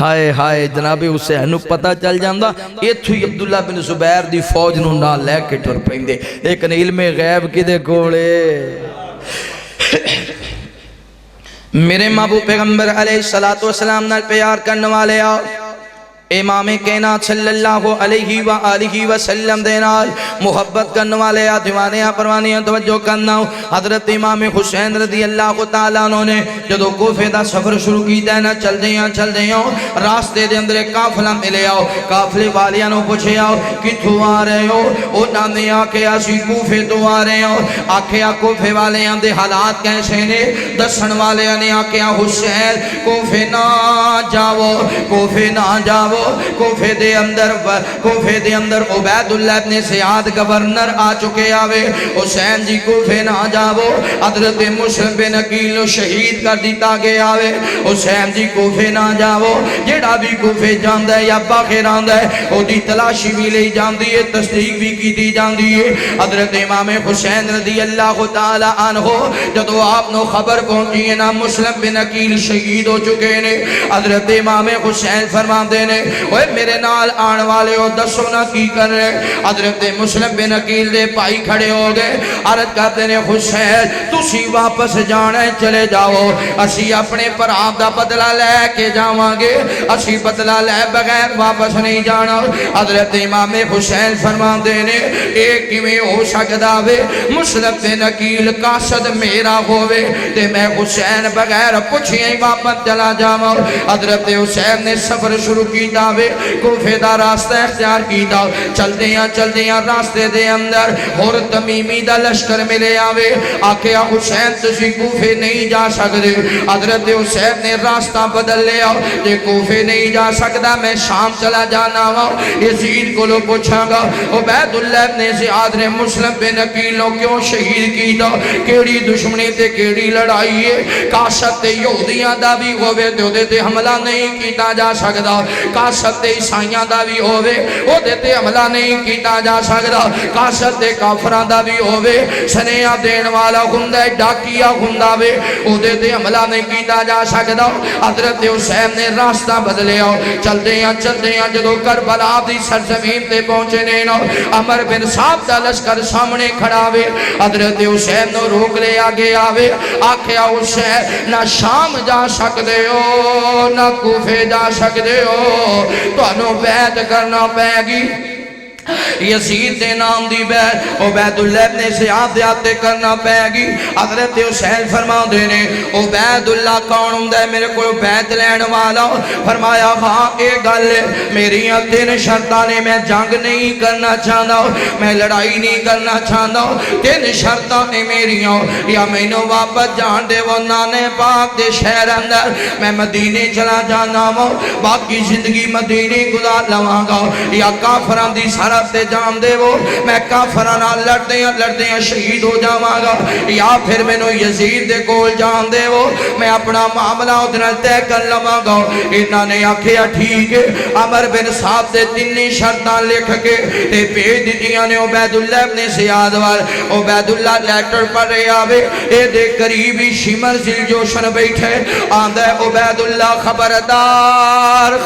ہائے ہائے جناب حسین نو پتہ چل جاندا ایتھو ہی عبداللہ بن زبیر دی فوج نو نال لے کے ٹر پیندے. لیکن علم غیب کدے کول ہے؟ میرے محبوب پیغمبر علیہ السلام نال پیار کرنے والے آؤ امام کائنات صلی اللہ علیہ وآلہ وسلم دے نال محبت کرنے والے دیوانیاں پروانیاں توجہ کرنا. حضرت امام حسین رضی اللہ تعالیٰ عنہ نے جدو کوفے دا سفر شروع کیتا ہے نا چل دیاں راستے دے اندر ایک قافلہ ملے آؤ. قافلے والیاں نو پوچھے آؤ کتھوں آ رہے ہو؟ انہاں نے آکھے اسی کوفے تو آ رہے ہو. آکھیا کوفے والیاں دے حالات کیسے نے؟ دسن والیاں نے آکھیا حسین کوفے نہ جاؤ، کوفے نہ جاؤ. کوفے دے اندر عبید اللہ ابن زیاد گورنر آ چکے آوے. حسین جی کوفے نہ جاؤ، حضرت مسلم بن عقیل نو شہید کر دیتا گیا آوے. حسین جی کوفے نہ جاؤ، جیڑا بھی کوفے جاندہ ہے یا باخر آندہ ہے او دی تلاشی بھی لے جاندی ہے، تصدیق بھی کی دی جاندی ہے. حضرت امام حسین رضی اللہ تعالی عنہ جدو آپ نو خبر پہنچی ہے نا مسلم بن عقیل شہید ہو چکے نے. حضرت امام حسین فرمان دینے اوے میرے نال آن والے ہو دسو نہ کی کر رہے؟ حضرت مسلم بن عقیل دے پائی کھڑے ہو گئے. عرض کرتے نے حسین تسی واپس جانا ہے چلے جاؤ، اسی اپنے پراب دا بدلہ لے کے جاواں گے، اسی بدلہ لے بغیر واپس نہیں جانا. حضرت امام حسین فرمان دینے ایک میں ہو سکتا وے مسلم بن عقیل قاصد میرا ہووے تے میں حسین بغیر پوچھیں ہی واپس چلا جاواں. حضرت حسین نے سفر شروع کیتا وے کوفے دا راستہ اختیار کیتا. چلدیاں راستے دے اندر اور تمیمی دا لشکر ملے آوے. آکھیا حسین تسی کوفے نہیں جا سکتے. حضرت حسین نے راستہ بدل لیا کہ کوفے نہیں جا سکتا میں شام چلا جانا وا. یزید کو لو پوچھا گا عبید اللہ ابن زیاد نے مسلم بن عقیل نو کیوں شہید کیتا؟ کیڑی دشمنی تے کیڑی لڑائی ہے؟ قاصد تے یہودیاں دا بھی ہووے تے اودے تے حملہ نہیں کیتا جا سکتا. قاصد تے عیسائیاں دا بھی ہووے اودے تے حملہ نہیں کیتا جا سکتا. قاصد تے کافراں دا بھی ہووے سنیاں دین والا ہوندا ڈاکیا ہوندا وے اودے تے حملہ نہیں کیتا جا سکتا. حضرت حسین نے راستہ بدلیا. چلدیاں جدو کربلا دی سرزمین تے پہنچے نے عمر بن صاحب دا لشکر سامنے کھڑا وے. حضرت حسین نو روک لے آگے آوے. آکھیا حسین نہ شام جا سکتے ہو نہ کوفے جا سکتے ہو، تو انہوں بیعت کرنا پائے گی. یزید دے نام دی بیعت عبید اللہ ابن زیاد دیاتے کرنا پائے گی. حضرت حسین فرما دینے عبید اللہ کون ہوں ہے میرے کو بیعت لین والا؟ فرمایا ہاں ایک گل میری تین شرطانے میں جنگ نہیں کرنا چاہتا، میں لڑائی نہیں کرنا چاہتا. تین شرطانے میری یا میں نو واپس جان دے وہ نانے پاک دے شہر اندر میں مدینے چلا جانا ہوں باقی زندگی مدینے گزار لواں گا، یا کافران دی سارا تے جان دے وہ میں کافرانا لڑتے ہیں شہید ہو جاواں گا، یا پھر میں نو یزید دے کول جان دے وہ میں اپنا معاملہ ادھر تے کر لواں گا. انہاں نے آکھیا ٹھیک ہے. عمر بن صاحب دے تینی شرطان لکھ کے تے بھیج دیاں نے عبید اللہ ابن زیاد وال. عبید اللہ لیٹر پر رہے آوے اے دے قریبی شمر ذل جوشن بیٹھے آندھے عبید اللہ خبردار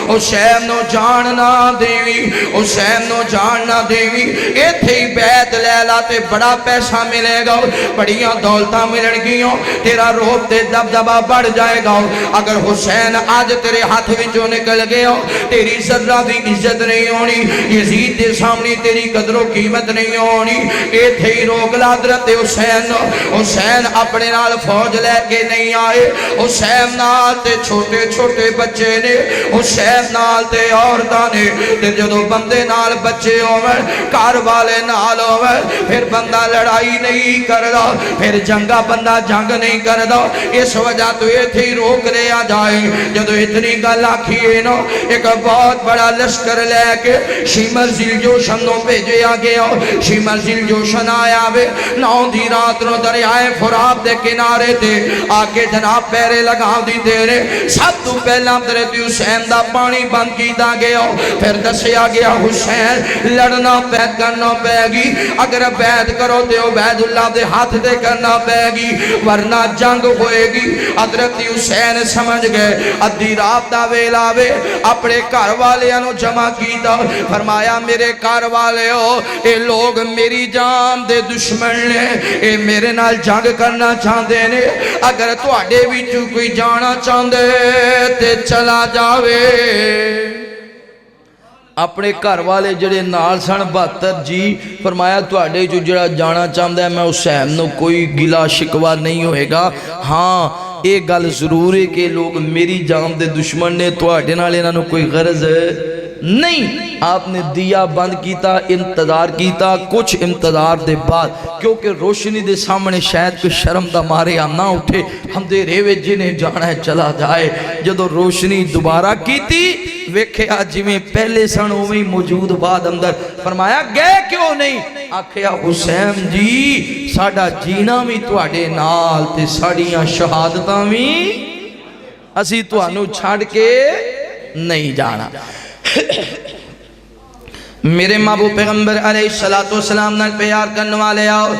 حسین نو جاننا دیوی، حسین نو جاننا دیوی. اے تھے بیعت لیلا تے بڑا پیسہ ملے گا، بڑیاں دولتاں ملن گیوں، تیرا روب تے دبدبہ بڑھ جائے گا. اگر حسین آج تیرے ہاتھ وچوں نکل گیا تیری ذرہ بھی عزت نہیں ہونی، یزید دے سامنے تیری قدر و قیمت نہیں ہونی. اے تھے ہی روک حضرت حسین اپنے نال فوج لے کے نہیں آئے. حسین نال تے چھوٹے چھوٹے بچے نے، حسین نال تے عورتاں نے. تے جو جدو بندے نال بچے ہوئے گھر والے نال ہوئے پھر بندہ لڑائی نہیں کردا پھر جنگا بندہ جنگ نہیں کردا اس وجہ تو یہ تھی روک لیا جائے جدو اتنی گل آکھیے نا ایک بہت بڑا لشکر لے کے شیمر ذیل جوشن نو بھیجیا گیا شیمر ذیل جوشن آیا وے 9 دی رات نو دریائے فرات دے کنارے تے آکے جناب پیرے لگا دی دیرے سب تو پہلا حضرت حسین دا پانی بند کیتا گیا پھر دسیا گیا حسین لڑنا بیعت کرنا پے گی اگر بیعت کرو تے عبید اللہ دے ہاتھ دے کرنا پے گی ورنہ جنگ ہوئے گی حضرت حسین سمجھ گئے ادھی رات دا ویلا وے اپنے گھر والے انو جمع کیتا فرمایا میرے گھر والے ہو اے لوگ میری جان دے دشمن نے اے میرے نال جنگ کرنا چاہتے نے اگر تو آڈے بھی کوئی جانا چاہتے تے چلا جاوے اپنے گھر والے جڑے نال سن 72 جی فرمایا تواڈے جو جڑا جانا چاہتا ہے میں حسین نو کوئی گلا شکوا نہیں ہوئے گا ہاں ایک گل ضرور ہے کہ لوگ میری جان دے دشمن نے تواڈے نال انہاں نو کوئی غرض نہیں آپ نے دیا بند کیتا انتظار کیتا کچھ انتظار دے بعد کیونکہ روشنی دے سامنے شاید کوئی شرم دا مارے نہ اٹھے ہم دے ریوے جنہیں جانا ہے چلا جائے جدو روشنی دوبارہ کیتی ویکھے آجی میں پہلے سن ہوئی موجود بعد اندر فرمایا گئے کیوں نہیں آکھیا حسین جی ساڑا جینا بھی تواڈے نال تے ساڑیاں شہادتاں بھی اسی توانو چھاڑ کے نہیں جانا میرے محبوب پیغمبر علیہ السلام نال پیار کرنے والے آؤ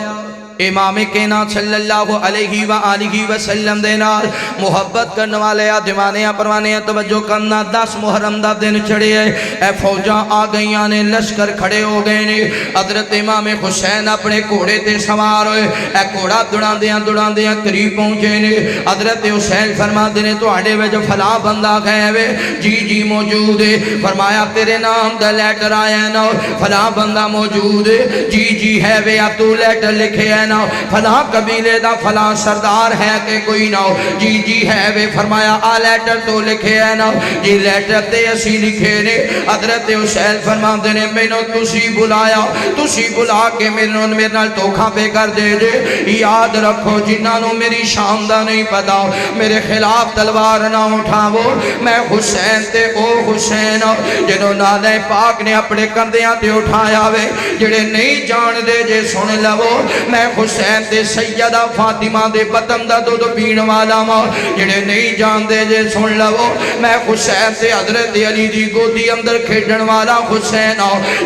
امام کائنات صلی اللہ علیہ وآلہ وسلم دے نال محبت کرنے والے دیوانیاں پروانیاں توجہ کرنا 10 محرم دا دن چڑھے اے فوجاں آ گئیاں نے لشکر کھڑے ہو گئے نے حضرت امام حسین اپنے گھوڑے تے سوار ہوئے اے گھوڑا دوڑان دیاں قریب پہنچے نے حضرت حسین فرما دینے تو آڑے وے جو فلاں بندہ گئے وے جی موجود ہے فرمایا تیرے نام دا لیٹر آیا نا فلاں بندہ موجود ہے جی ہے وے اب تو لیٹر لکھے ہے فلاں قبیلے دا فلاں سردار ہے کہ کوئی نہ جی ہے وے فرمایا آ لیٹر تو لکھے ہے نا جی لیٹر تے اسی لکھے نے حضرت حسین فرما دینے میں نے تسی بلا کے میرے نال دھوکھا پہ کر دے دے یاد رکھو جنہوں میری شان دا نہیں پتا میرے خلاف تلوار نہ اٹھاو میں حسین تے او حسین جنہوں نالے پاک نے اپنے کندیاں تے اٹھایا وے جڑے نہیں جان دے جے سن لو میں حسین دے سیدہ فاطمہ دے بطن دا دودھ پین والا ماں جڑے نہیں جان دے جے سن لو میں حسین دے حضرت علی دی گودی اندر کھیڑن والا حسین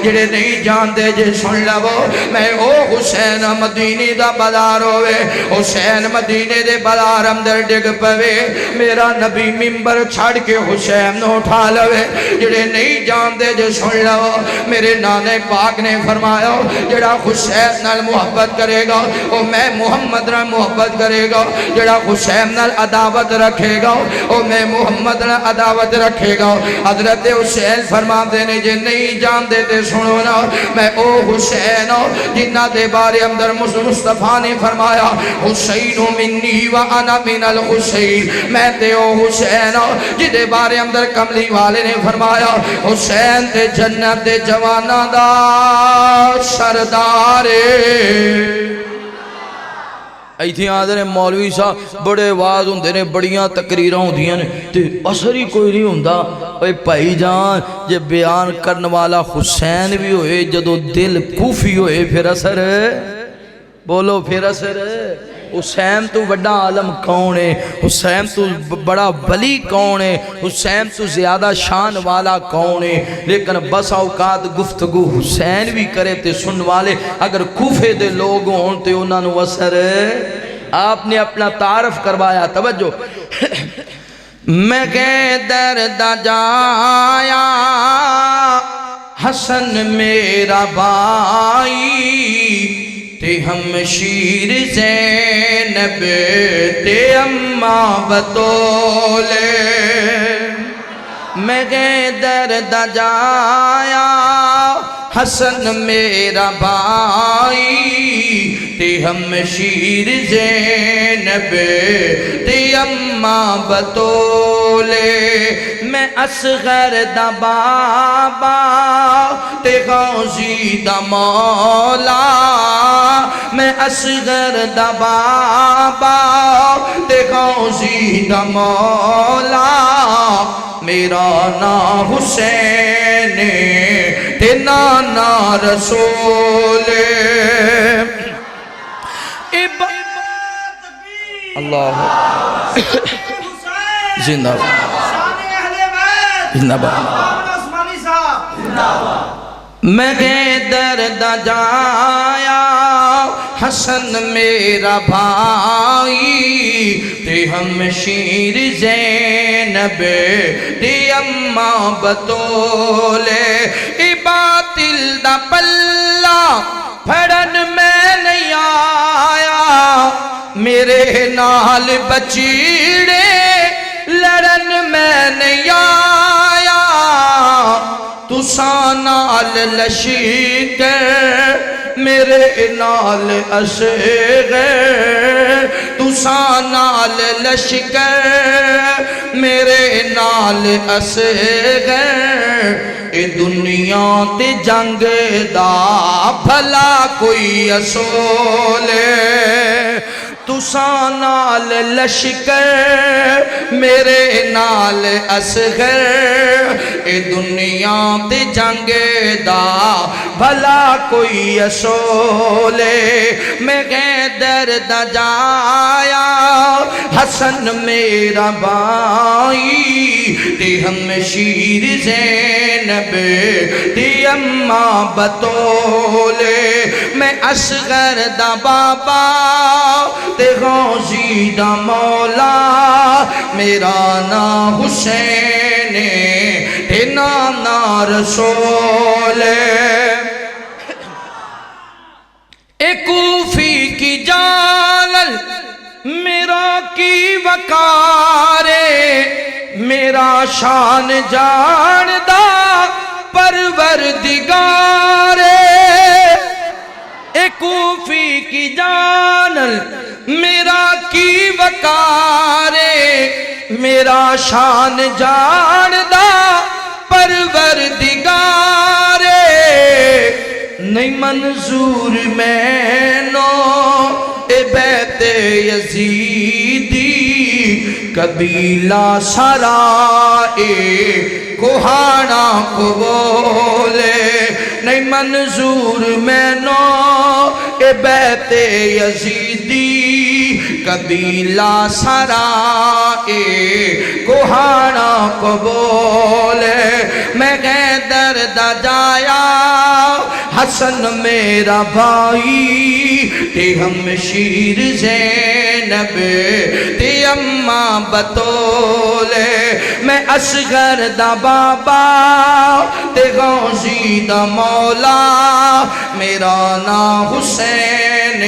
جڑے نہیں جان دے جے سن لو میں او حسین مدینے دا بلار ہوئے حسین مدینے دے بلار اندر ڈگ پوے میرا نبی ممبر چھڑ کے حسین نو اٹھا لوے جڑے نہیں جان دے جے سن لو میرے نانے پاک نے فرمایا جڑا حسین نال محبت کرے گا او میں محمد نال محبت کرے گا جڑا حسین نال عداوت رکھے گا او میں محمد نال عداوت رکھے گا حضرت حسین فرما دینے جے نہیں جان دیتے سنو نا میں او حسین جنہ دے بارے اندر مصطفیٰ نے فرمایا حسین منی و انا من الحسین میں تے او حسین جدے بارے اندر کملی والے نے فرمایا حسین تے جنت دے جوانا دا سردارے ایتھے آدھے مولوی صاحب بڑے واز ہوندے نے بڑیاں تقریراں ہوندیاں نے تے اثر ہی کوئی نہیں ہوندا اے بھائی جان جے بیان کرن والا حسین بھی ہوئے جدو دل کوفی ہوئے پھر اثر بولو پھر اثر حسین تو بڑا عالم کون ہے حسین تو بڑا ولی کون ہے حسین تو زیادہ شان والا کون ہے لیکن بس اوقات گفتگو حسین بھی کرے تے سن والے اگر کوفے دے لوگ ہون تے انہاں نو اثر آپ نے اپنا تعارف کروایا توجہ میں کہ درد جایا حسن میرا بھائی تے ہم شیر زینب تے اماں بطولے میں گئے درد جایا حسن میرا بھائی تے ہم شیر زینب تے اماں بطولے میں اصغر دا بابا تے غازی دا مولا میں اصغر دا بابا تے غازی دا مولا میرا نام حسین تے نانا رسول اللہ زندہ باد زندہ باد میں حیدر دا جایا حسن میرا بھائی تے ہمشیر زینب تے اماں بطولے ای باطل دا پلہ پھڑن میں نہیں آیا میرے نال بچیڑے لڑن میں نہیں آیا تساں نال لشکر میرے نال اصغر تساں نال لشکر میرے نال اصغر اے دنیا تے جنگ دا بھلا کوئی اصول تساں نال لشکر میرے نال اصغر اے دنیا تے جنگ دا بھلا کوئی اصول میں حیدر دا جایا حسن میرا بھائی تے ہمشیر زینب تے اماں بطول میں اصغر دا بابا تے غازی دا مولا میرا نام حسین تے نانا رسول اے کوفی کی جالل میرا کی وقارے میرا شان جاندہ پروردگارے اے کوفی کی جانل میرا کی وقارے میرا شان جاندہ پروردگارے نہیں منظور میں نو اے بیت یزیدی قبیلہ سرائے کوہانا کو بولے نہیں منظور میں نو اے بیت یزیدی قبیلہ سرائے کوہانا کو بولے میں حیدر دا جایا حسن میرا بھائی تے ہمشیر زینب تے اماں بطولے میں اصغر دا بابا تے غازی دا مولا میرا نام حسین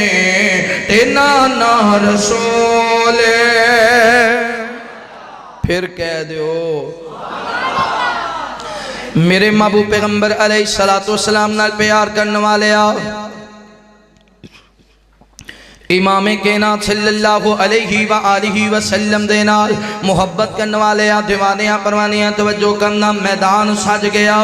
تے نانا رسول پھر کہہ دیو میرے محبوب پیغمبر علیہ السلام نال پیار کرنے والے آؤ امام کائنات صلی اللہ علیہ وآلہ وسلم دے نال محبت کرنے والے آؤ دیوانیاں پروانیاں توجہ کرنا میدان سج گیا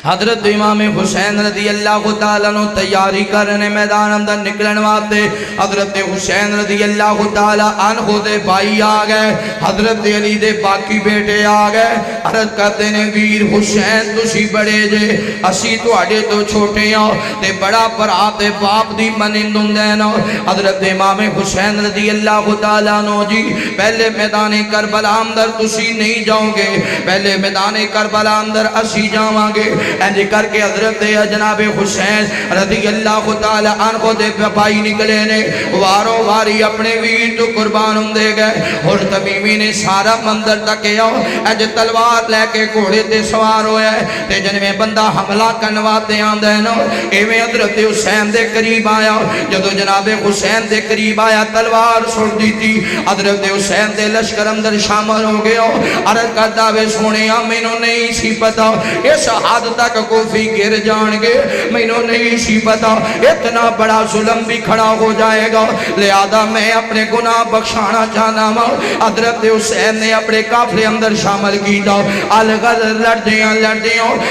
حضرت امام حسین رضی اللہ تعالیٰ نو تیاری کرنے میدان اندر نکلن واسطے حضرت حسین رضی اللہ تعالیٰ عنہ دے بھائی آ گئے حضرت علی دے باقی بیٹے آ گئے عرض کرتے نے ویر حسین تسی بڑے جے اسی تو اڑے تو چھوٹے ہاں تے بڑا بھرا تے باپ دی منند ہوندے نا حضرت امام حسین رضی اللہ تعالیٰ عنہ جی پہلے میدان کربلا اندر تسی نہیں جاؤ گے پہلے میدان کربلا اندر اسی جاواں گے اینج کر کے حضرت جناب حسین رضی اللہ تعالی عنہ دے بھائی نکلے نے وارو واری اپنے ویر تو قربان ہوندے گئے اور تمیمی نے سارا مندر تکیا اینج تلوار لے کے گھوڑے تے سوار ہویا ہے تے جن میں بندہ حملہ کرواتے آندے نا ایویں حضرت حسین دے قریب آیا جدو جناب حسین دے قریب آیا تلوار چھوڑ دی تھی حضرت حسین دے لشکر اندر شامل ہو گیا عرض کرتا وے سونے مینوں نہیں سی پتا اس حد تک کوفی گر جان گے مینوں نہیں سی پتا اتنا بڑا ظلم بھی کھڑا ہو جائے گا لہذا میں اپنے گناہ بخشانا چاہنا ہوں حضرت حسین نے اپنے قافلے اندر شامل کیتا الغدر لڑدیاں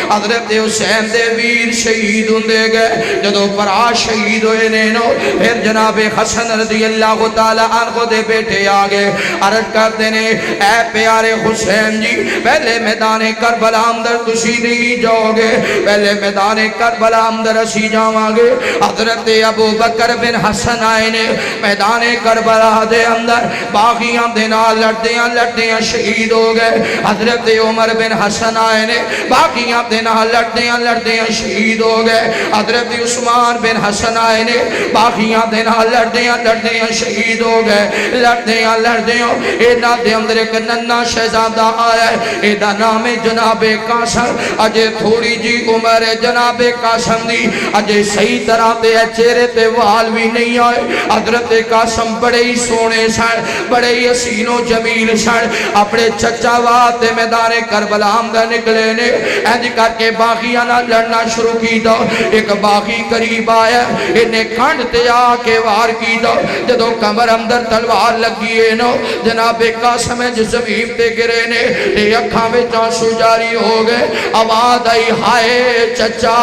حضرت حسین دے ویر شہید ہوندے گئے جدو برا شہید ہوئے نینو پھر جناب حسن رضی اللہ تعالیٰ عنہ دے بیٹے آگے عرض کرتے نے اے پیارے حسین جی پہلے میدان کربلا اندر تسی نہیں جاؤ گے پہلے میدان کربلا اندر اسی جاواں گے حضرت ابو بکر بن حسن آئے نے میدان کربلا دے اندر باغیاں دے نال لڑدیاں شہید ہو گئے حضرت عمر بن حسن آئے نے باغیاں دے نال لڑدیاں شہید ہو گئے حضرت عثمان بن حسن آئے نے باغیاں دے نال لڑدیاں شہید ہو گئے لڑدیاں اینا دے اندر ایک ننا شہزادہ آیا ہے ایدہ نام جناب قاسم اجے تھوڑی جی عمر جناب قاسم دی اجے صحیح طرح تے چہرے تے وال بھی نہیں آئے حضرت قاسم بڑے ہی سونے سن بڑے ہی حسین و جمیل سن اپنے چچا واتے میدان کربلا اندر نکلے نے اینج کر کے باغیاں نہ لڑنا شروع کی دو ایک باغی قریب آیا انہیں کھنڈ تے آ کے وار کی دو جدو کمر اندر تلوار لگیے نو جناب قاسم جس زمین تے گرے نے یہ اکھاں میں آنسو جاری ہو گئے آواز آئی ہائے چچا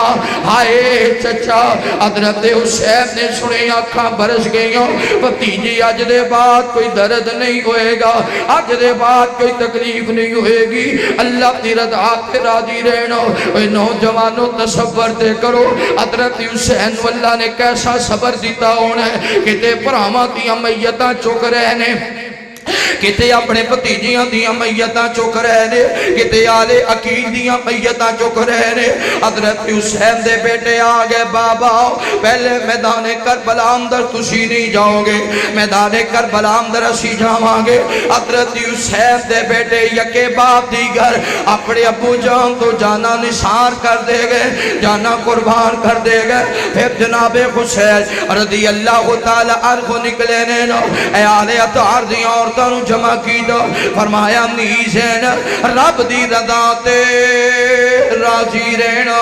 حضرت حسین نے سنے اکھاں برس گئیوں بھتیجی اج دے بعد کوئی درد نہیں ہوئے گا اج دے بعد کوئی تکلیف نہیں ہوئے گی اللہ دی رضا تے راضی رہنا اے نوجوانوں تصور تے کرو حضرت حسین واللہ نے کیسا صبر دیتا ہونا ہے کہ تے پراما دیاں میتاں چک رہنے کتے اپنے بھتیجیاں دیاں میتاں چک رہنے کتے آلے عقیل دیاں میتاں چک رہنے حضرت حسین دے بیٹے آگے بابا پہلے میدان کربلا اندر تسی نہیں جاؤ گے میدان کربلا اندر اسی جاواں گے حضرت حسین دے بیٹے یکے باپ دیگر اپنے ابو جان تو جانا نثار کر دے گئے جانا قربان کر دے گئے پھر جناب حسین رضی اللہ تعالی عنہ نکلے نے اے آلے اتار دیاں عورتوں جمع کی دو فرمایا نیزین رب دی رضا تے راضی رہنا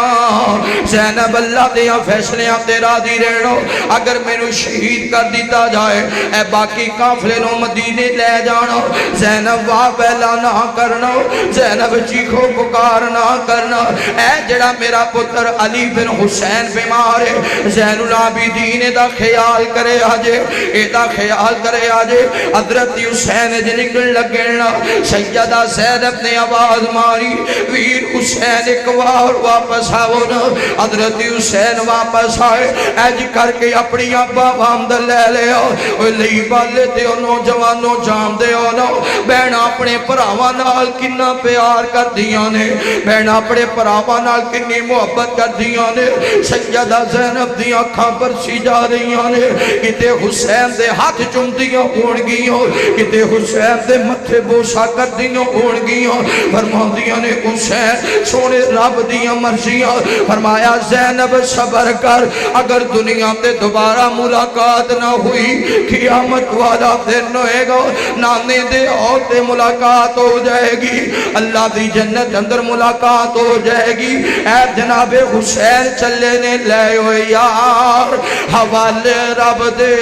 زینب اللہ دیاں فیصلیاں تے راضی رہنا اگر میں شہید کر دیتا جائے اے باقی قافلے نو مدینے لے جانا زینب واپیلا نہ کرنا زینب چیخو پکار نہ کرنا اے جڑا میرا پتر علی بن حسین بیمار ہے زین العابدین دا خیال کرے آجے ایدہ خیال کرے آجے حضرت حسین جنگل لگنا سیدہ زینب نے آواز ماری ویر حسین ایک بار واپس آونا حضرت حسین واپس آئے ایج کر کے اپنی ابا باندر لے لے آؤ لئی بالے دے نوجوانوں جام دے آنا بہن اپنے پراوہ نال کنہ پیار کر دیا نے بہن اپنے پراوہ نال کنی محبت کر دیا نے سیدہ زینب دیا کھابر سی جا رہی نے کتے حسین دے ہاتھ چم دیا اڑ گئی ہو کتے حسین دے متھے بوسا کر دیاں اڑ گئیاں فرمان دیاں نے حسین سونے رب دیاں مرضیاں فرمایا زینب صبر کر اگر دنیا تے دوبارہ ملاقات نہ ہوئی قیامت والا دن ہوئے گا نانے دے اور تے ملاقات ہو جائے گی اللہ دی جنت اندر ملاقات ہو جائے گی اے جناب حسین چلے نے لے ہوئے یار حوالے رب دے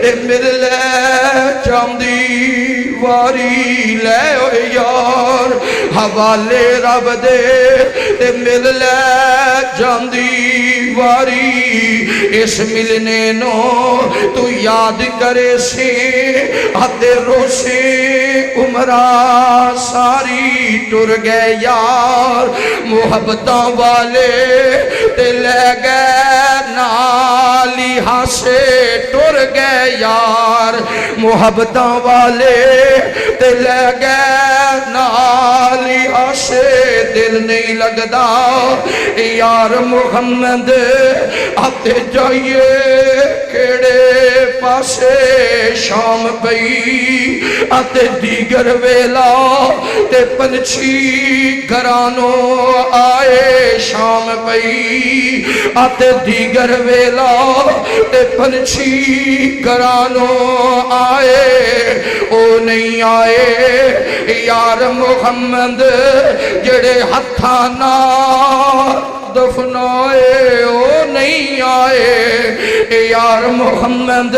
تے مل لے چاندی واری لے ہوئے یار حوالے رب دے تے مل لے چاندی واری اس ملنے نو تو یاد کرے سے حد روشے عمرہ ساری ٹر گئے یار محبتاں والے تے لے گئے نالی ہاسے ٹر گئے یار محبتاں والے تے لے گئے نالی ہاسے دل نہیں لگدا یار محمد آتے جائیے کیڑے پاسے شام پئی آتے دیگر ویلا تے پنچھی گھرانوں آئے شام پئی آتے دیگر ویلا تے پنچھی گھرانوں آئے او نہیں آئے یار محمد جڑے ہتھانا دفنائے او نہیں آئے اے یار محمد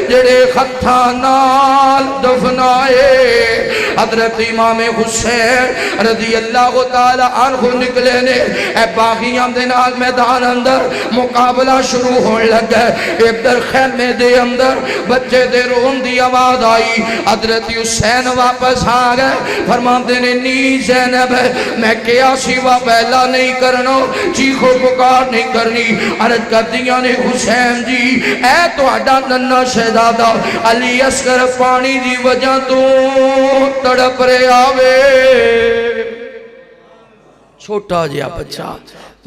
جڑے خطہ نال دفنائے حضرت امام حسین رضی اللہ تعالی عنہ نکلے نے اے باغیاں دے نال میدان اندر مقابلہ شروع ہونے لگا ادھر خیمے دے اندر بچے دے رون دی آواز آئی حضرت حسین واپس آ گئے فرماتے نے نی زینب میں کیا سوا پہلا نہیں کرنا چیخو پکار نہیں کرنی عرض کر دیا نے حسین جی اے تو اڈا ننہ شہزادہ علی اصغر پانی دی وجہ تو تڑپ رہے آوے چھوٹا جیا بچہ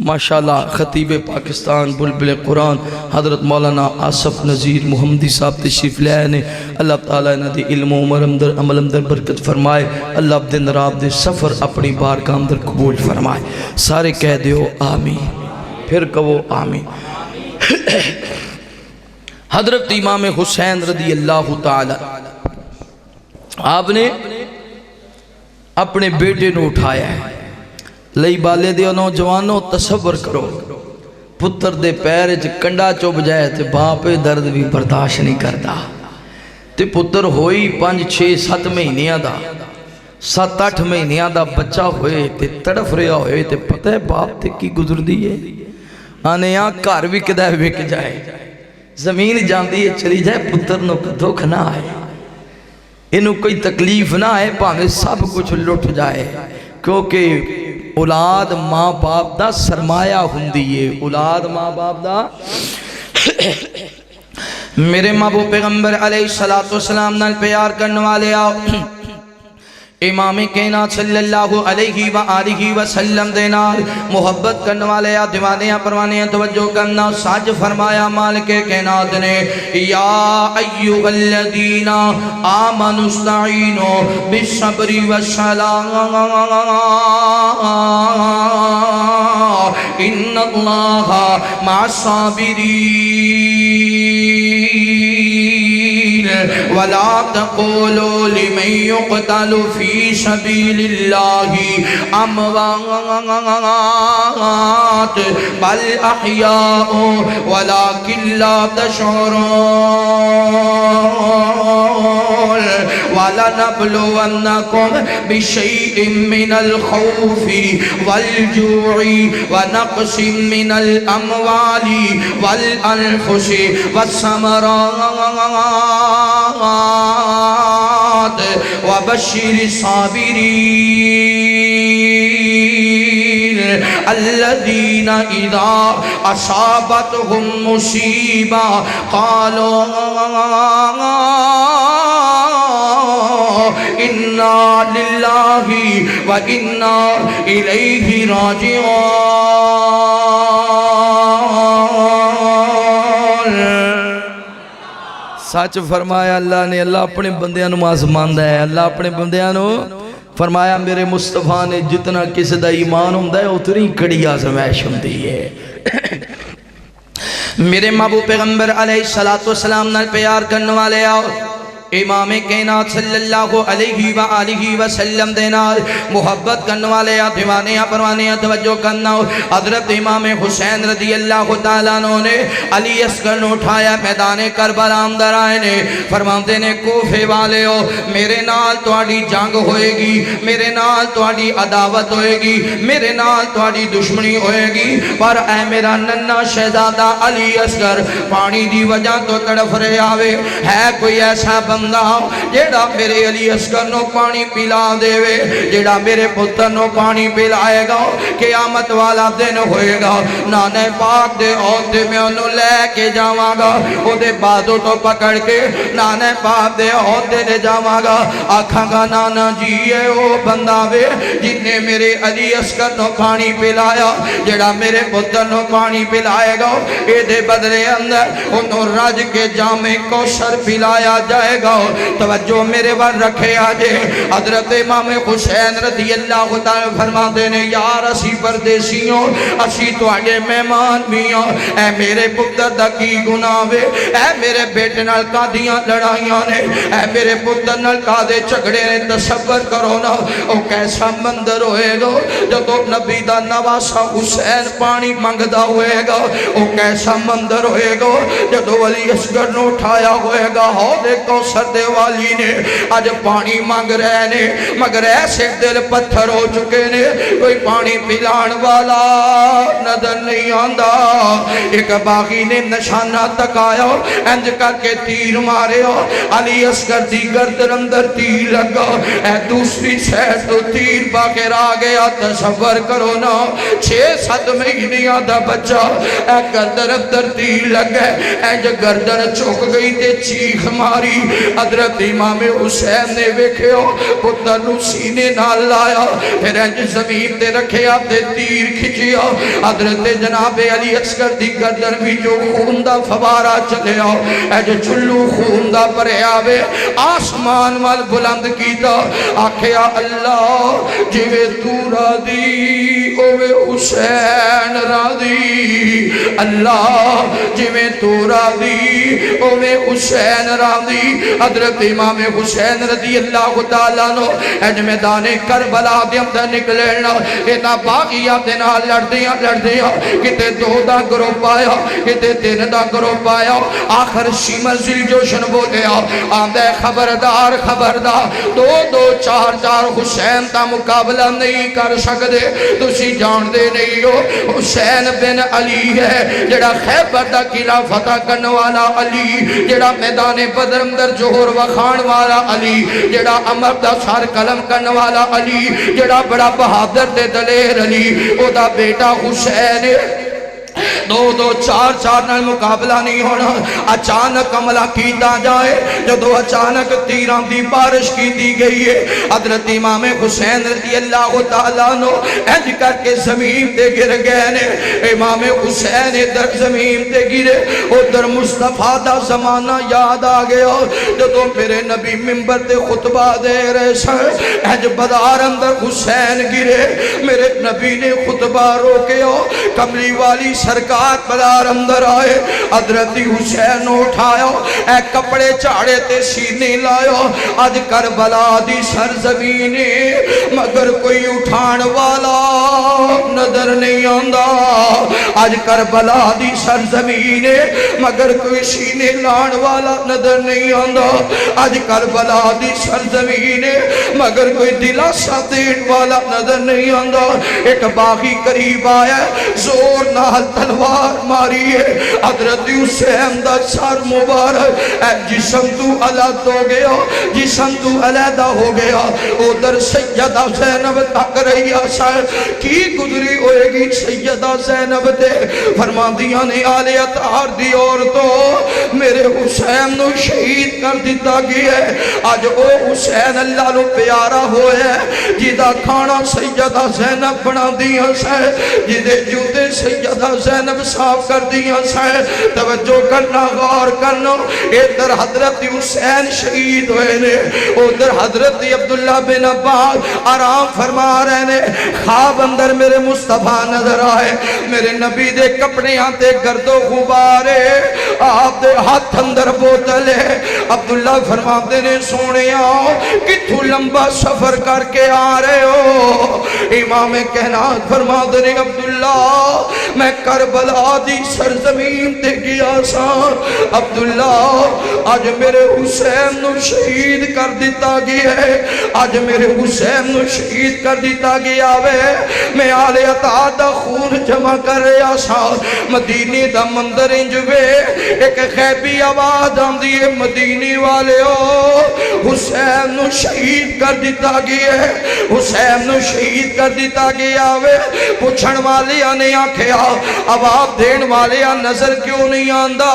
ماشاءاللہ خطیب پاکستان بلبل قرآن حضرت مولانا آصف نذیر محمدی صاحب تشریف لے آئے نے اللہ تعالیٰ انہاں دی علم و عمل اندر برکت فرمائے اللہ عبد نراب دے سفر اپنی بارگاہ اندر قبول فرمائے سارے کہہ دیو آمین پھر کہو آمین حضرت امام حسین رضی اللہ تعالیٰ آپ نے اپنے بیٹے نو اٹھایا ہے لئی بالے دیو نوجوانوں تصور کرو پتر دے پیر کنڈا چوب جائے تے باپ درد بھی برداشت نہیں کرتا تے پتر ہوئی 5-6-7 مہینیاں دا 7-8 مہینیاں دا بچہ ہوئے تے تڑف رہا ہوئے تے پتہ ہے باپ تے کی گزر دیئے آنے یہاں کار بھی کدہ وک جائے زمین جان دیئے چلی جائے پتر نو دکھ نہ آئے انہوں کوئی تکلیف نہ آئے پانے سب کچھ لٹ جائے کیونکہ اولاد ماں باپ دا سرمایہ ہندیے اولاد ماں باپ دا میرے محبوب پیغمبر علیہ السلام نال پیار کرنے والے آؤ امام کائنات صلی اللہ علیہ وآلہ وسلم دینار محبت کرنے والے آ دیوانیاں پروانیاں توجہ کرنا ساج فرمایا مالک کائنات نے یا ایوہ الذین آمنوا استعینوا بالصبر والصلاۃ ان اللہ مع الصابرین ولا تقولوا لمن يقتل في سبيل الله اموات بل احياء ولكن لا تشعرون ولنبلونكم بشيء من الخوف والجوع ونقص من الاموال والانفس والثمرات وبشر الصابرين الذين إذا أصابتهم مصيبة قالوا إنا لله وإنا إليه راجعون سچ فرمایا اللہ نے اللہ اپنے بندیاں نو آزماندا ہے اللہ اپنے بندیاں نو فرمایا میرے مصطفیٰ نے جتنا کسی دا ایمان ہوندا ہے اتنی کڑی آزمائش ہوندی ہے میرے محبوب پیغمبر علیہ السلام نال پیار کرنے والے آؤ امام کائنات صلی اللہ علیہ وآلہ وسلم دینار محبت کرنے والے دیوانیاں پروانیاں توجہ کرنا حضرت امام حسین رضی اللہ تعالیٰ نے علی اصغر نے اٹھایا میدان کربلا اندر آئے نے فرماتے نے کوفے والے ہو میرے نال تواڈی جنگ ہوئے گی میرے نال تواڈی عداوت ہوئے گی میرے نال تواڈی دشمنی ہوئے گی پر اے میرا ننہ شہزادہ علی اصغر پانی دی وجہ تو تڑف رہے آوے ہے کوئی ایسا بندہ جیڑا میرے علی اصغر نو پانی پلا دے وے جیڑا میرے پتر نو پانی پلائے گا قیامت والا دن ہوئے گا نانے پاک دے عہدے میں انہوں لے کے جاواں گا او دے بازو تو پکڑ کے نانے پاک دے عہدے دے جاواں گا آکھاں گا نانا جی اے او بندہ وے جن نے میرے علی اصغر نو پانی پلایا جیڑا میرے پتر نو پانی پلائے گا اے دے بدلے اندر انہوں رج کے جامع کوثر پلایا جائے گا گا توجہ میرے بار رکھے آجے حضرت امام حسین رضی اللہ تعالیٰ فرما دینے یار اسی پردیسیوں اسی تو آجے مہمان میاں اے میرے پتر دا کی گناہ وے اے میرے بیٹے نال کا دیاں لڑائیاں نے اے میرے پتر نال کا دے چکڑے نے تصور کرو نا او کیسا مندر ہوئے گا جب نبی دا نواسا حسین پانی منگدا ہوئے گا او کیسا مندر ہوئے گا جب ولی اصغر نو اٹھایا ہوئے گا حوض کوثر دے والی نے آج پانی مانگ رہے نے مگر ایسے دل پتھر ہو چکے نے کوئی پانی پلان والا نظر نہیں آندا ایک باغی نے نشانہ تکایا انج کر کے تیر مارے علی اصغر دی گردن اندر تیر لگا اے دوسری سیٹ تو تیر باغیر آگیا تصور کرو نا 6-7 مہینیاں دا بچہ اے گردن اندر تیر لگا اے جو گردن چوک گئی تے چیخ ماری حضرت امام حسین نے ویکھے پتر نو سینے نال لایا پھر انج زمین تے رکھیا تے تیر کھچیا حضرت جناب علی اصغر دی گردن بھی جو خون دا فوارہ چلے اے جو چلو خون دا پرے آوے آسمان وال بلند کیتا آکھیا اللہ جوے تو راضی اوے حسین راضی اللہ جوے تو راضی اوے حسین راضی حضرت امام حسین رضی اللہ تعالیٰ نو اج میدان کربلا دے اندر نکلنا اینا باغیاں دے نال لڑدیاں کتے 2 دا گروپ آیا کتے 3 دا گروپ آیا آخر شیمل ذل جوشن بولیا آندے خبردار 2 4 حسین تا مقابلہ نہیں کر سکتے تسی جان دے نہیں ہو حسین بن علی ہے جڑا خیبر دا قلعہ فتح کرنے والا علی جڑا میدان بدر اندر جوہر وخان والا علی جڑا امر دا سار قلم کرنے والا علی جڑا بڑا بہادر دے دلیر علی او دا بیٹا حسین 2 4 نال مقابلہ نہیں ہونا اچانک عملہ کیتا جائے جدو اچانک تیران دی بارش کی دی گئی ہے حضرت امام حسین رضی اللہ تعالیٰ نو انج کر کے زمین تے گر گئے نے امام حسین در زمین تے گرے ادھر مصطفیٰ دا زمانہ یاد آ گیا جدو میرے نبی منبر تے خطبہ دے رہے سر انج بازار اندر حسین گرے میرے نبی نے خطبہ روکے کملی والی سرکار بازار اندر آئے حضرت حسین اٹھایا اے کپڑے چاڑے تے سینے لایا آج کربلا دی سرزمین مگر کوئی اٹھان والا نظر نہیں آندا آج کربلا دی سرزمین مگر کوئی سینے لان والا نظر نہیں آندا آج کربلا دی سرزمین مگر کوئی دلاسا دین والا نظر نہیں آندا ایک باغی قریب آیا زور نال تلوار ماری ہے حضرت حسین دا سر مبارک اے جسم تو علیحدہ ہو گیا جسم تو علیحدہ ہو گیا ادھر سیدہ زینب تک رہی آسان کی گزری ہوئے گی سیدہ زینب دے فرما دیا نے آلے اطہار دی عورتوں میرے حسین نو شہید کر دیتا گیا ہے آج او حسین اللہ نو پیارا ہوئے ہے جیدہ کھانا سیدہ زینب بنا دیا سے جیدے جوتے سیدہ زینب صاف کر دیا سے توجہ کرنا غور کرنا ادھر حضرت حسین شہید ہوئے نے ادھر حضرت عبداللہ بن عباس آرام فرما رہے نے خواب اندر میرے مصطفیٰ نظر آئے میرے نبی دے کپڑے آتے گرد و غبارے آپ دے ہاتھ اندر بوتل ہے عبداللہ فرماتے نے سونے آؤ کتھو لمبا سفر کر کے آ رہے ہو امام کہنات فرماتے نے عبداللہ میں کربلا دی سرزمین تے گیا سا عبداللہ آج میرے حسین نو شہید کر دیتا گیا ہے آج میرے حسین نو شہید کر دیتا گیا ہے میں آل عطا دا خون جمع کر رہا سا مدینی دا مندر انجوے ایک خیبی آواز آن دیئے مدینی والے ہو حسین نو شہید کر دیتا گیا ہے حسین نو شہید کر دیتا گیا ہے پوچھن والی آنے آنکھیں اب آپ دین والے نظر کیوں نہیں آندہ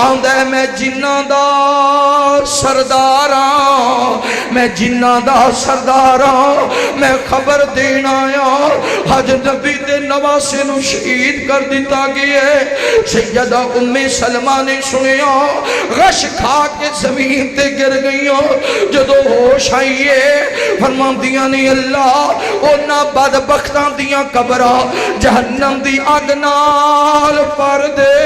آندہ میں جنہ دا سرداراں میں جنہ دا سرداراں میں خبر دین آیا حج نبی دے نواسے نو شہید کر دیتا گئے سیدہ ام سلمہ نے سنیا غش کھا کے زمین تے گر گئیوں جدو ہوش آئیے فرماندیاں نے اللہ اونا بدبختاں دیاں قبرہ جہنم دی اگ نال پر دے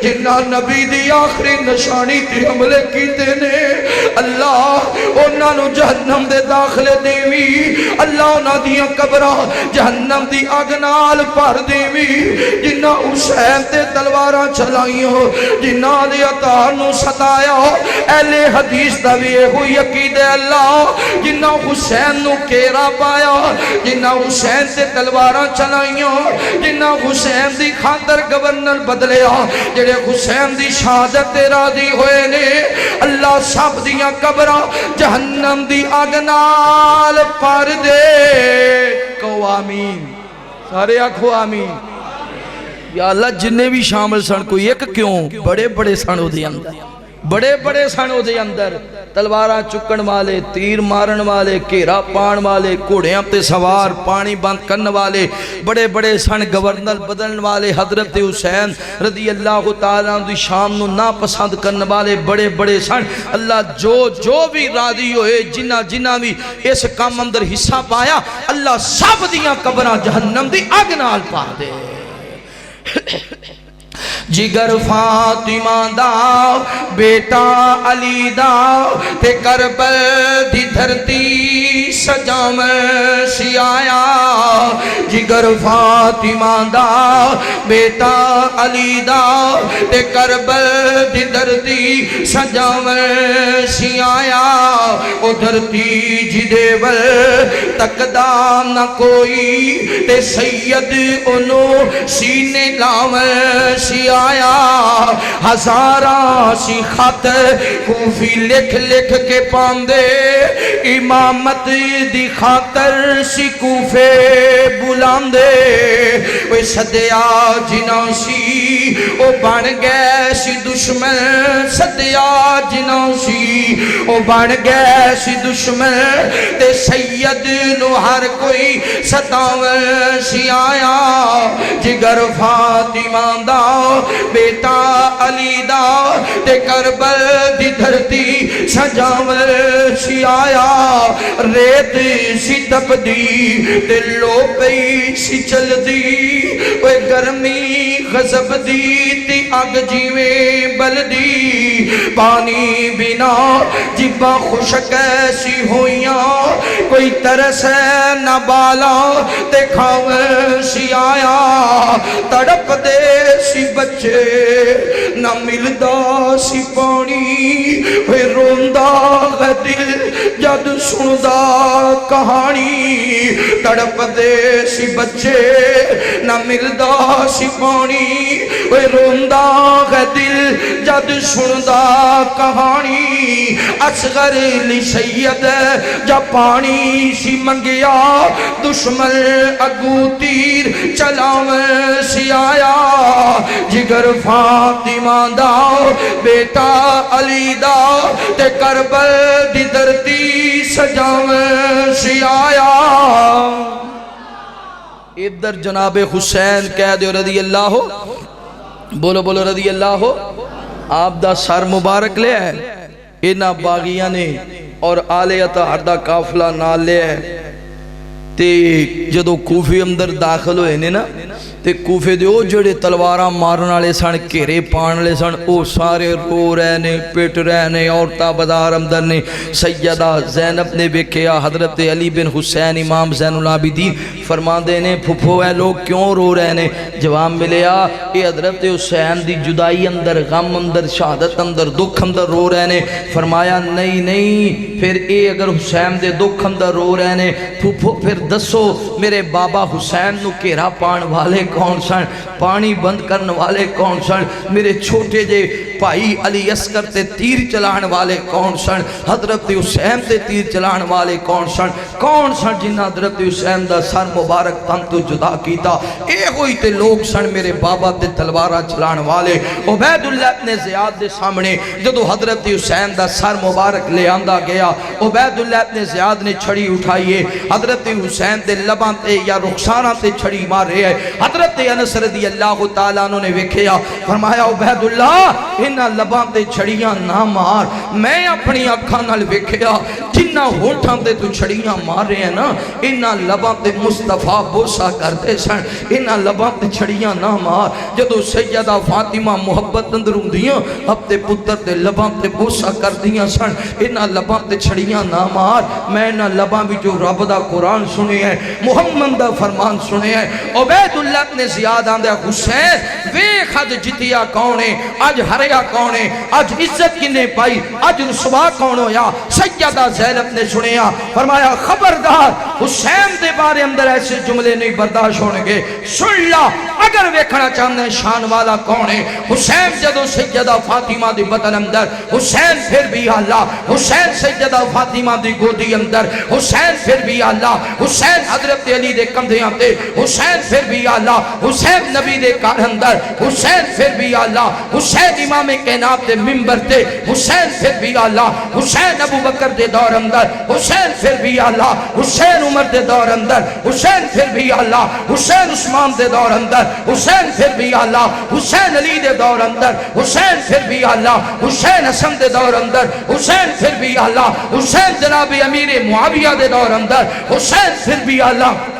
جنہ نبی دی آخری نشانی تے حملے کیتے نے اللہ اونا نو جہنم دے داخلے دیوی اللہ اونا دیاں قبرہ جہنم دی اگ نال پر دیوی جنہ حسین تے تلواراں چلائیوں جنہ علی عطا نو ستایا اہل حدیث دا بھی ہوئی عقید اللہ جنہ حسین نو کیرا پایا جنہ حسین تے تلواراں چلائیوں جنہ حسین دی خاطر گورنر بدلیا جڑے حسین دی شہادت راضی ہوئے نے اللہ سب دیاں قبراں جہنم دی اگ نال پر دے کہو آمین سارے آکھو آمین یا اللہ جنہیں بھی شامل سن کوئی ایک کیوں بڑے بڑے سن دے اندر بڑے بڑے سن دے اندر تلواراں چکن والے تیر مارن والے گھیرا پان والے گھوڑیاں تے سوار پانی بند کرن والے بڑے بڑے سن گورنر بدلن والے حضرت حسین رضی اللہ تعالیٰ دی شام نو نا پسند کرن والے بڑے بڑے سن اللہ جو بھی راضی ہوئے جنہ بھی اس کام اندر حصہ پایا اللہ سب دیاں قبراں جہنم دی اگ نال پا دے جگر فاطمہ دا بیٹا علی دا تے کربل دی دھرتی سجام سی آیا جگر فاطمہ دا بیٹا علی دا تے کربل دی دھرتی سجام سی آیا او دھرتی جدے ول تکدا نہ کوئی تے سید انو سینے لاو سی آیا ہزاراں سی خط کوفی لکھ لکھ کے پاندے امامت دی خاطر سی کوفے بلاندے وہ صدیا جناں سی او بن گئے سی دشمن صدیا جناں سی او بن گئے سی دشمن تے سید نو ہر کوئی ستاون سی آیا جگر فاطمہ دا بیٹا علی دا تے کربل دی دھرتی سجاول سی آیا ریت سی تپ دی تے لو پئی سی چل دی وہ گرمی غضب دی تے اگ جیویں بل دی پانی بنا جبا خشک ایسی ہویاں کوئی ترس نہ بالا تے کھاویں سی آیا تڑپ دے سی بچے نہ ملدا سی پانی وے روندا ہے دل جد سندا کہانی تڑپ دے سی بچے نہ ملدا سی پانی وے روندا ہے دل جد سندا کہانی اصغر لی سید جا پانی سی منگیا دشمن اگو تیر چلاویں سی آیا جگر فاطمہ دا بیٹا علی دا تے کربل دی دھرتی سجاویں سی آیا ادھر جناب حسین کہہ دے رضی اللہ بولو بولو رضی اللہ آپ دا سر مبارک لے ہے اینا باغیاں نے اور آل اطہار دا قافلہ نال لے ہے تے جدو کوفے اندر داخل ہوئے نے نا تے کوفے دے او جڑے تلواراں مارن والے سن گھیرے پان والے سن او سارے رو رہے نے پٹ رہے نے عورتاں بازار اندر نے سیدہ زینب نے ویکھیا حضرت علی بن حسین امام زین العابدین فرماندے نے پھپھو اے لوگ کیوں رو رہے نے جواب ملیا اے حضرت حسین دی جدائی اندر غم اندر شہادت اندر دکھ اندر رو رہے نے فرمایا نہیں پھر اے اگر حسین دے دکھ اندر رو رہے نے پھپھو پھر دسو میرے بابا حسین نو گھیرا پان والے کون سن پانی بند کرن والے کون سن میرے چھوٹے جے بھائی علی اصغر تے تیر چلان والے کون سن؟ حضرت حسین تے تیر چلان والے کون سن جنہاں حضرت حسین دا سر مبارک تن تو جدا کیتا؟ اے ہوئی تے لوگ سن میرے بابا تے تلوارہ چلان والے۔ عبید اللہ ابن زیاد دے سامنے جدو حضرت حسین دا سر مبارک لے آندہ گیا، عبید اللہ ابن زیاد نے چھڑی اٹھائیے، حضرت حسین دے لباں تے یا رخسانہ تے چھڑی مار رہے ہیں۔ حضرت انس رضی اللہ تعالیٰ عنہ نے ویکھیا، فرمایا عبید اللہ انہاں لباں تے چھڑیاں نہ مار، میں اپنی اکھاں نال ویکھیا جنہ ہونٹاں تے تو چھڑیاں مار رہے ہیں نا، انہاں لباں تے مصطفیٰ بوسا کرتے سن، انہاں لباں تے چھڑیاں نہ مار۔ جدو سیدہ فاطمہ محبت اندر ہوندیاں اپنے پتر تے لباں تے بوسا کر دیاں سن، انہاں لباں تے چھڑیاں نہ مار، میں انہاں لباں بھی جو رب دا قرآن سنے ہیں، محمد دا فرمان سنے ہیں۔ عبید اللہ نے زیاد آندھا حسین ویکھ اج جتیا کون ہے، اج ہریا کون ہے، اج عزت کنے پائی، اج رسوا کون ہویا؟ سیدہ زینب نے سنیا، فرمایا خبردار حسین دے بارے اندر ایسے جملے نہیں برداشت ہونے گے، سن لا اگر ویکھنا چاہنے شان والا کون ہے۔ حسین جدو سیدہ فاطمہ دی بطن اندر، حسین پھر بھی اللہ، حسین سیدہ فاطمہ دی گودی اندر، حسین پھر بھی اللہ، حسین حضرت علی دے کندھیاں تے، حسین پھر بھی اللہ، حسین نبی دے کار اندر، حسین پھر بھی اللہ، حسین امام کائنات دے منبر تے، حسین پھر بھی اللہ، حسین ابو بکر دے دور اندر، حسین پھر بھی اللہ، حسین عمر دے دور اندر، حسین پھر بھی اللہ، حسین عثمان دے دور اندر، حسین پھر بھی اللہ، حسین علی دے دور اندر، حسین پھر بھی اللہ، حسین حسن دے دور اندر، حسین پھر بھی اللہ، حسین جناب امیر معاویہ دے دور اندر، حسین پھر بھی اللہ۔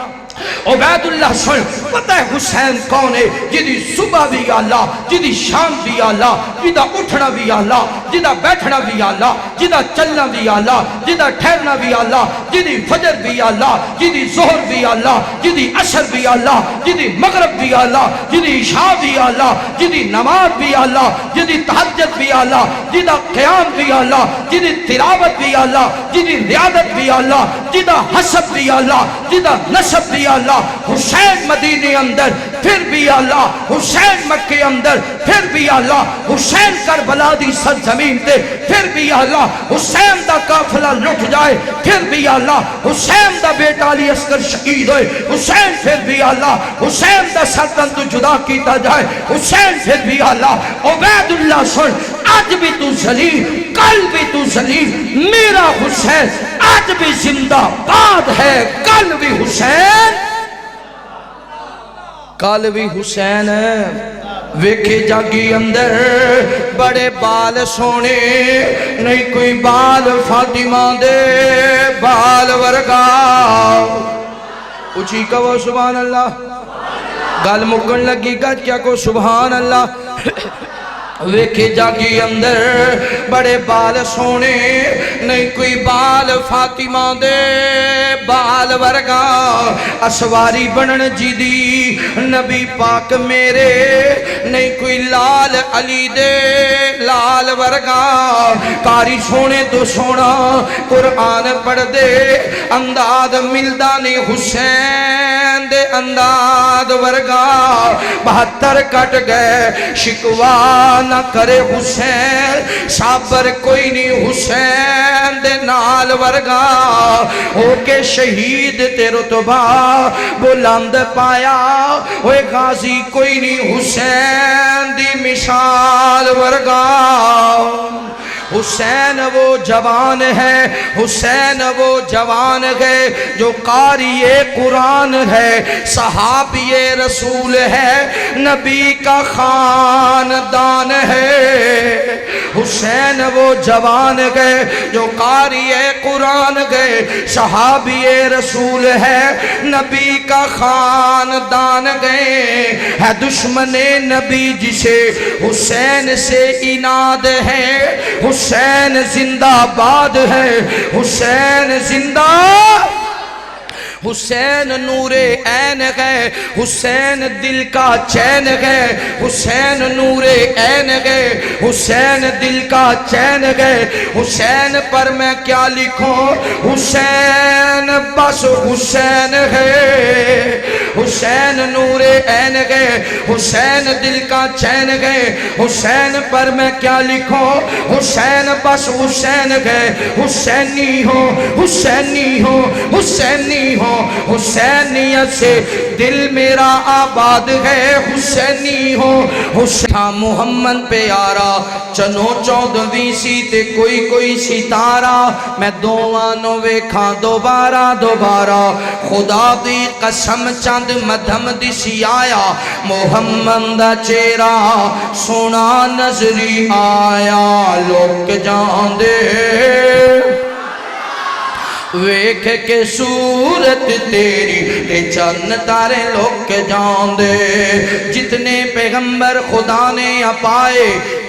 عبید اللہ سن پتہ ہے حسین کون ہے؟ جدی صبح بھی اللہ، جدی شام بھی اللہ، جدہ اٹھنا بھی اللہ، جدہ بیٹھنا بھی اللہ، جدہ چلنا بھی اللہ، جدہ ٹھہرنا بھی اللہ، جدی فجر بھی اللہ، جدی ظہر بھی اللہ، جدی عصر بھی اللہ، جدی مغرب بھی اللہ، جدی عشاء بھی اللہ، جدی نماز بھی اللہ، جدی تہجد بھی اللہ، جدہ قیام بھی اللہ، جدی تلاوت بھی اللہ، جدی ریاضت بھی اللہ، جدہ حسب بھی اللہ، جدہ نسب بھی اللہ۔ حسین مدینے اندر پھر بھی اللہ، حسین مکے اندر پھر بھی اللہ، حسین کربلا دی سرزمین تے پھر بھی اللہ، حسین دا قافلہ لٹ جائے پھر بھی اللہ، حسین دا بیٹا علی اصغر شہید ہوئے حسین پھر بھی اللہ، حسین دا سلطنت تو جدا کیتا جائے حسین پھر بھی اللہ۔ عبید اللہ سن آج بھی تو ذلیل، کل بھی تو ذلیل، میرا حسین آج بھی زندہ باد ہے، کل بھی حسین، کل بھی حسین ویکھے جاگی اندر بڑے بال سونے نہیں کوئی بال فاطمہ دے بال ورگا، اچھی کہو سبحان اللہ، گل مکن لگی گا کیا کو سبحان اللہ۔ ویکھے جاگی اندر بڑے بال سونے نہیں کوئی بال فاطمہ دے بال ورگا، اسواری بنن جی دی نبی پاک میرے نہیں کوئی لال علی دے لال ورگا، کاری سونے تو سونا قرآن پڑھ دے انداز ملدا نہیں حسین دے انداز ورگا، 72 کٹ گئے شکوا نہ کرے حسین، صابر کوئی نہیں حسین دے نال ورگا، ہو کے شہید تے رتبہ بلند پایا، ہوئے غازی کوئی نہیں حسین دی مثال ورگا۔ حسین وہ جوان ہے، حسین وہ جوان ہے جو قاری قرآن ہے، صحابی رسول ہے، نبی کا خاندان ہے۔ حسین وہ جوان ہے جو قاری قرآن ہے، صحابی رسول ہے، نبی کا خاندان ہے دشمن نبی جسے حسین سے اناد ہے، حسین زندہ باد ہے، حسین زندہ، حسین نور عین ہے، حسین دل کا چین ہے، حسین نور عین ہے، حسین دل کا چین ہے، حسین پر میں کیا لکھوں، حسین بس حسین ہے، حسین نور عین گئے، حسین دل کا چین گئے، حسین پر میں کیا لکھوں، حسین بس حسین گئے، حسینی ہو حسینی ہو حسینی ہو، حسینیت سے دل میرا آباد ہے، حسینی ہو حسین محمد پیارا چنو 14ویں سی تے کوئی ستارہ، میں دوانو ویکھاں دوبارہ دوبارہ، خدا دی قسم چند مدھم دسی آیا، محمد دا چہرہ سونا نظری آیا، لوگ جان دے ویکھ کے صورت تیری تے چند تارے لوگ جان دے، جتنے پیغمبر خدا نے اپائے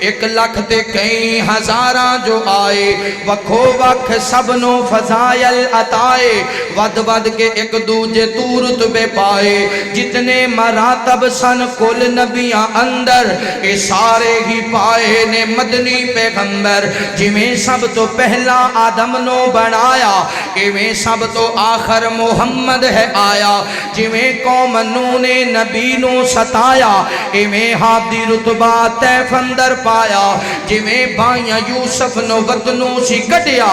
1 لاکھ تے کئی ہزاراں جو آئے، وکھو وکھ سب نو فضائل عطائے، ود کے ایک دوجے تورت بے پائے، جتنے مراتب سن کل نبیاں اندر اے سارے ہی پائے نے مدنی پیغمبر، جویں سب تو پہلا آدم نو بنایا، ایویں سب تو آخر محمد ہے آیا، جویں قوم نو نے نبی نو ستایا، ایویں ہادی رتبہ طیف اندر پایا، جویں بائیاں یوسف نو وطنو سی کٹیا،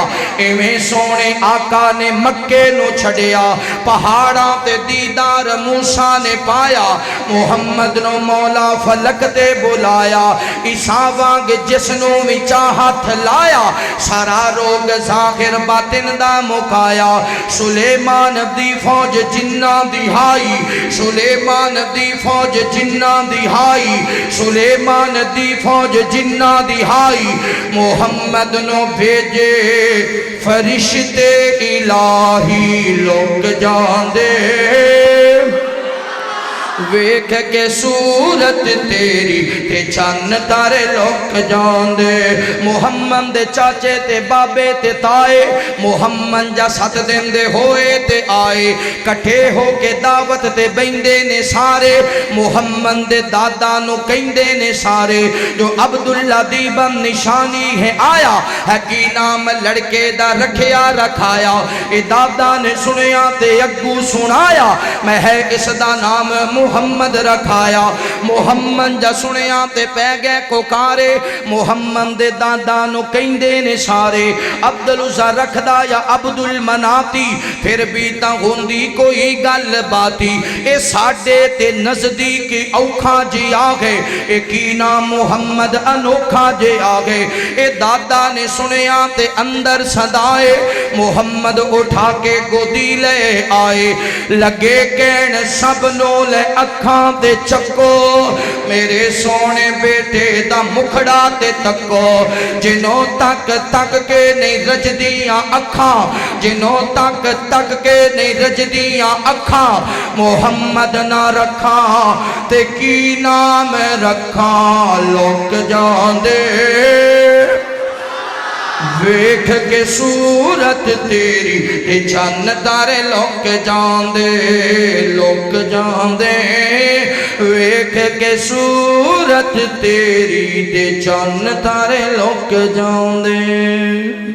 ایویں سونے آقا نے مکے نو چھڑیا، پہاڑاں تے دیدار موسیٰ نے پایا، محمد نو مولا فلک تے بلایا، عیسیٰ وانگ جس نو وچا ہاتھ لایا، سارا روگ ظاہر باطن دا مکایا، سلیمان دی فوج جنہ دہائی، سلیمان دی فوج جنہ دہائی، سلیمان دی فوج جنہ دہائی، محمد نو بھیجے فرشتے الہی، لوگ جان دے ویکھ کے صورت تیری تے چند تارے لوگ جان دے، محمد دے چاچے تے بابے تے تائے، محمد جا 7 دن دے ہوئے تے آئے، کٹھے ہو کے دعوت تے بیندے نے سارے، محمد دے دادا نو کہندے نے سارے، جو عبداللہ دی بن نشانی ہے آیا، ہے کی نام لڑکے دا رکھیا رکھایا، اے دادا نے سنیا تے اگو سنایا، میں ہے اس دا نام محمد رکھایا، محمد جا سنیا تے پہ گئے کوکارے، محمد دے دادا نو کہندے نے سارے، عبدالعزا رکھ دا یا عبدالمناتی، پھر بھی تا ہوندی کوئی گل باتی، اے ساڑے تے نزدیک اوکھا جی آگے، اے کی نام محمد انوکھا جی آگے، اے دادا نے سنیا تے اندر صدائے، محمد اٹھا کے گودی لے آئے، لگے کہن سب نو لے اکھاں تے چکو، میرے سونے بیٹے دا مکھڑا تے تکو، جنوں تک تک کے نہیں رج دیاں اکھاں، جنوں تک تک کے نہیں رج دیاں اکھاں، محمد نہ رکھاں تے کی نام رکھاں، لوگ جان دے ویکھ کے صورت تیری تے چند تارے لوگ جان دے، لوگ جان دے ویکھ کے صورت تیری تے چند تارے لوگ جان دے۔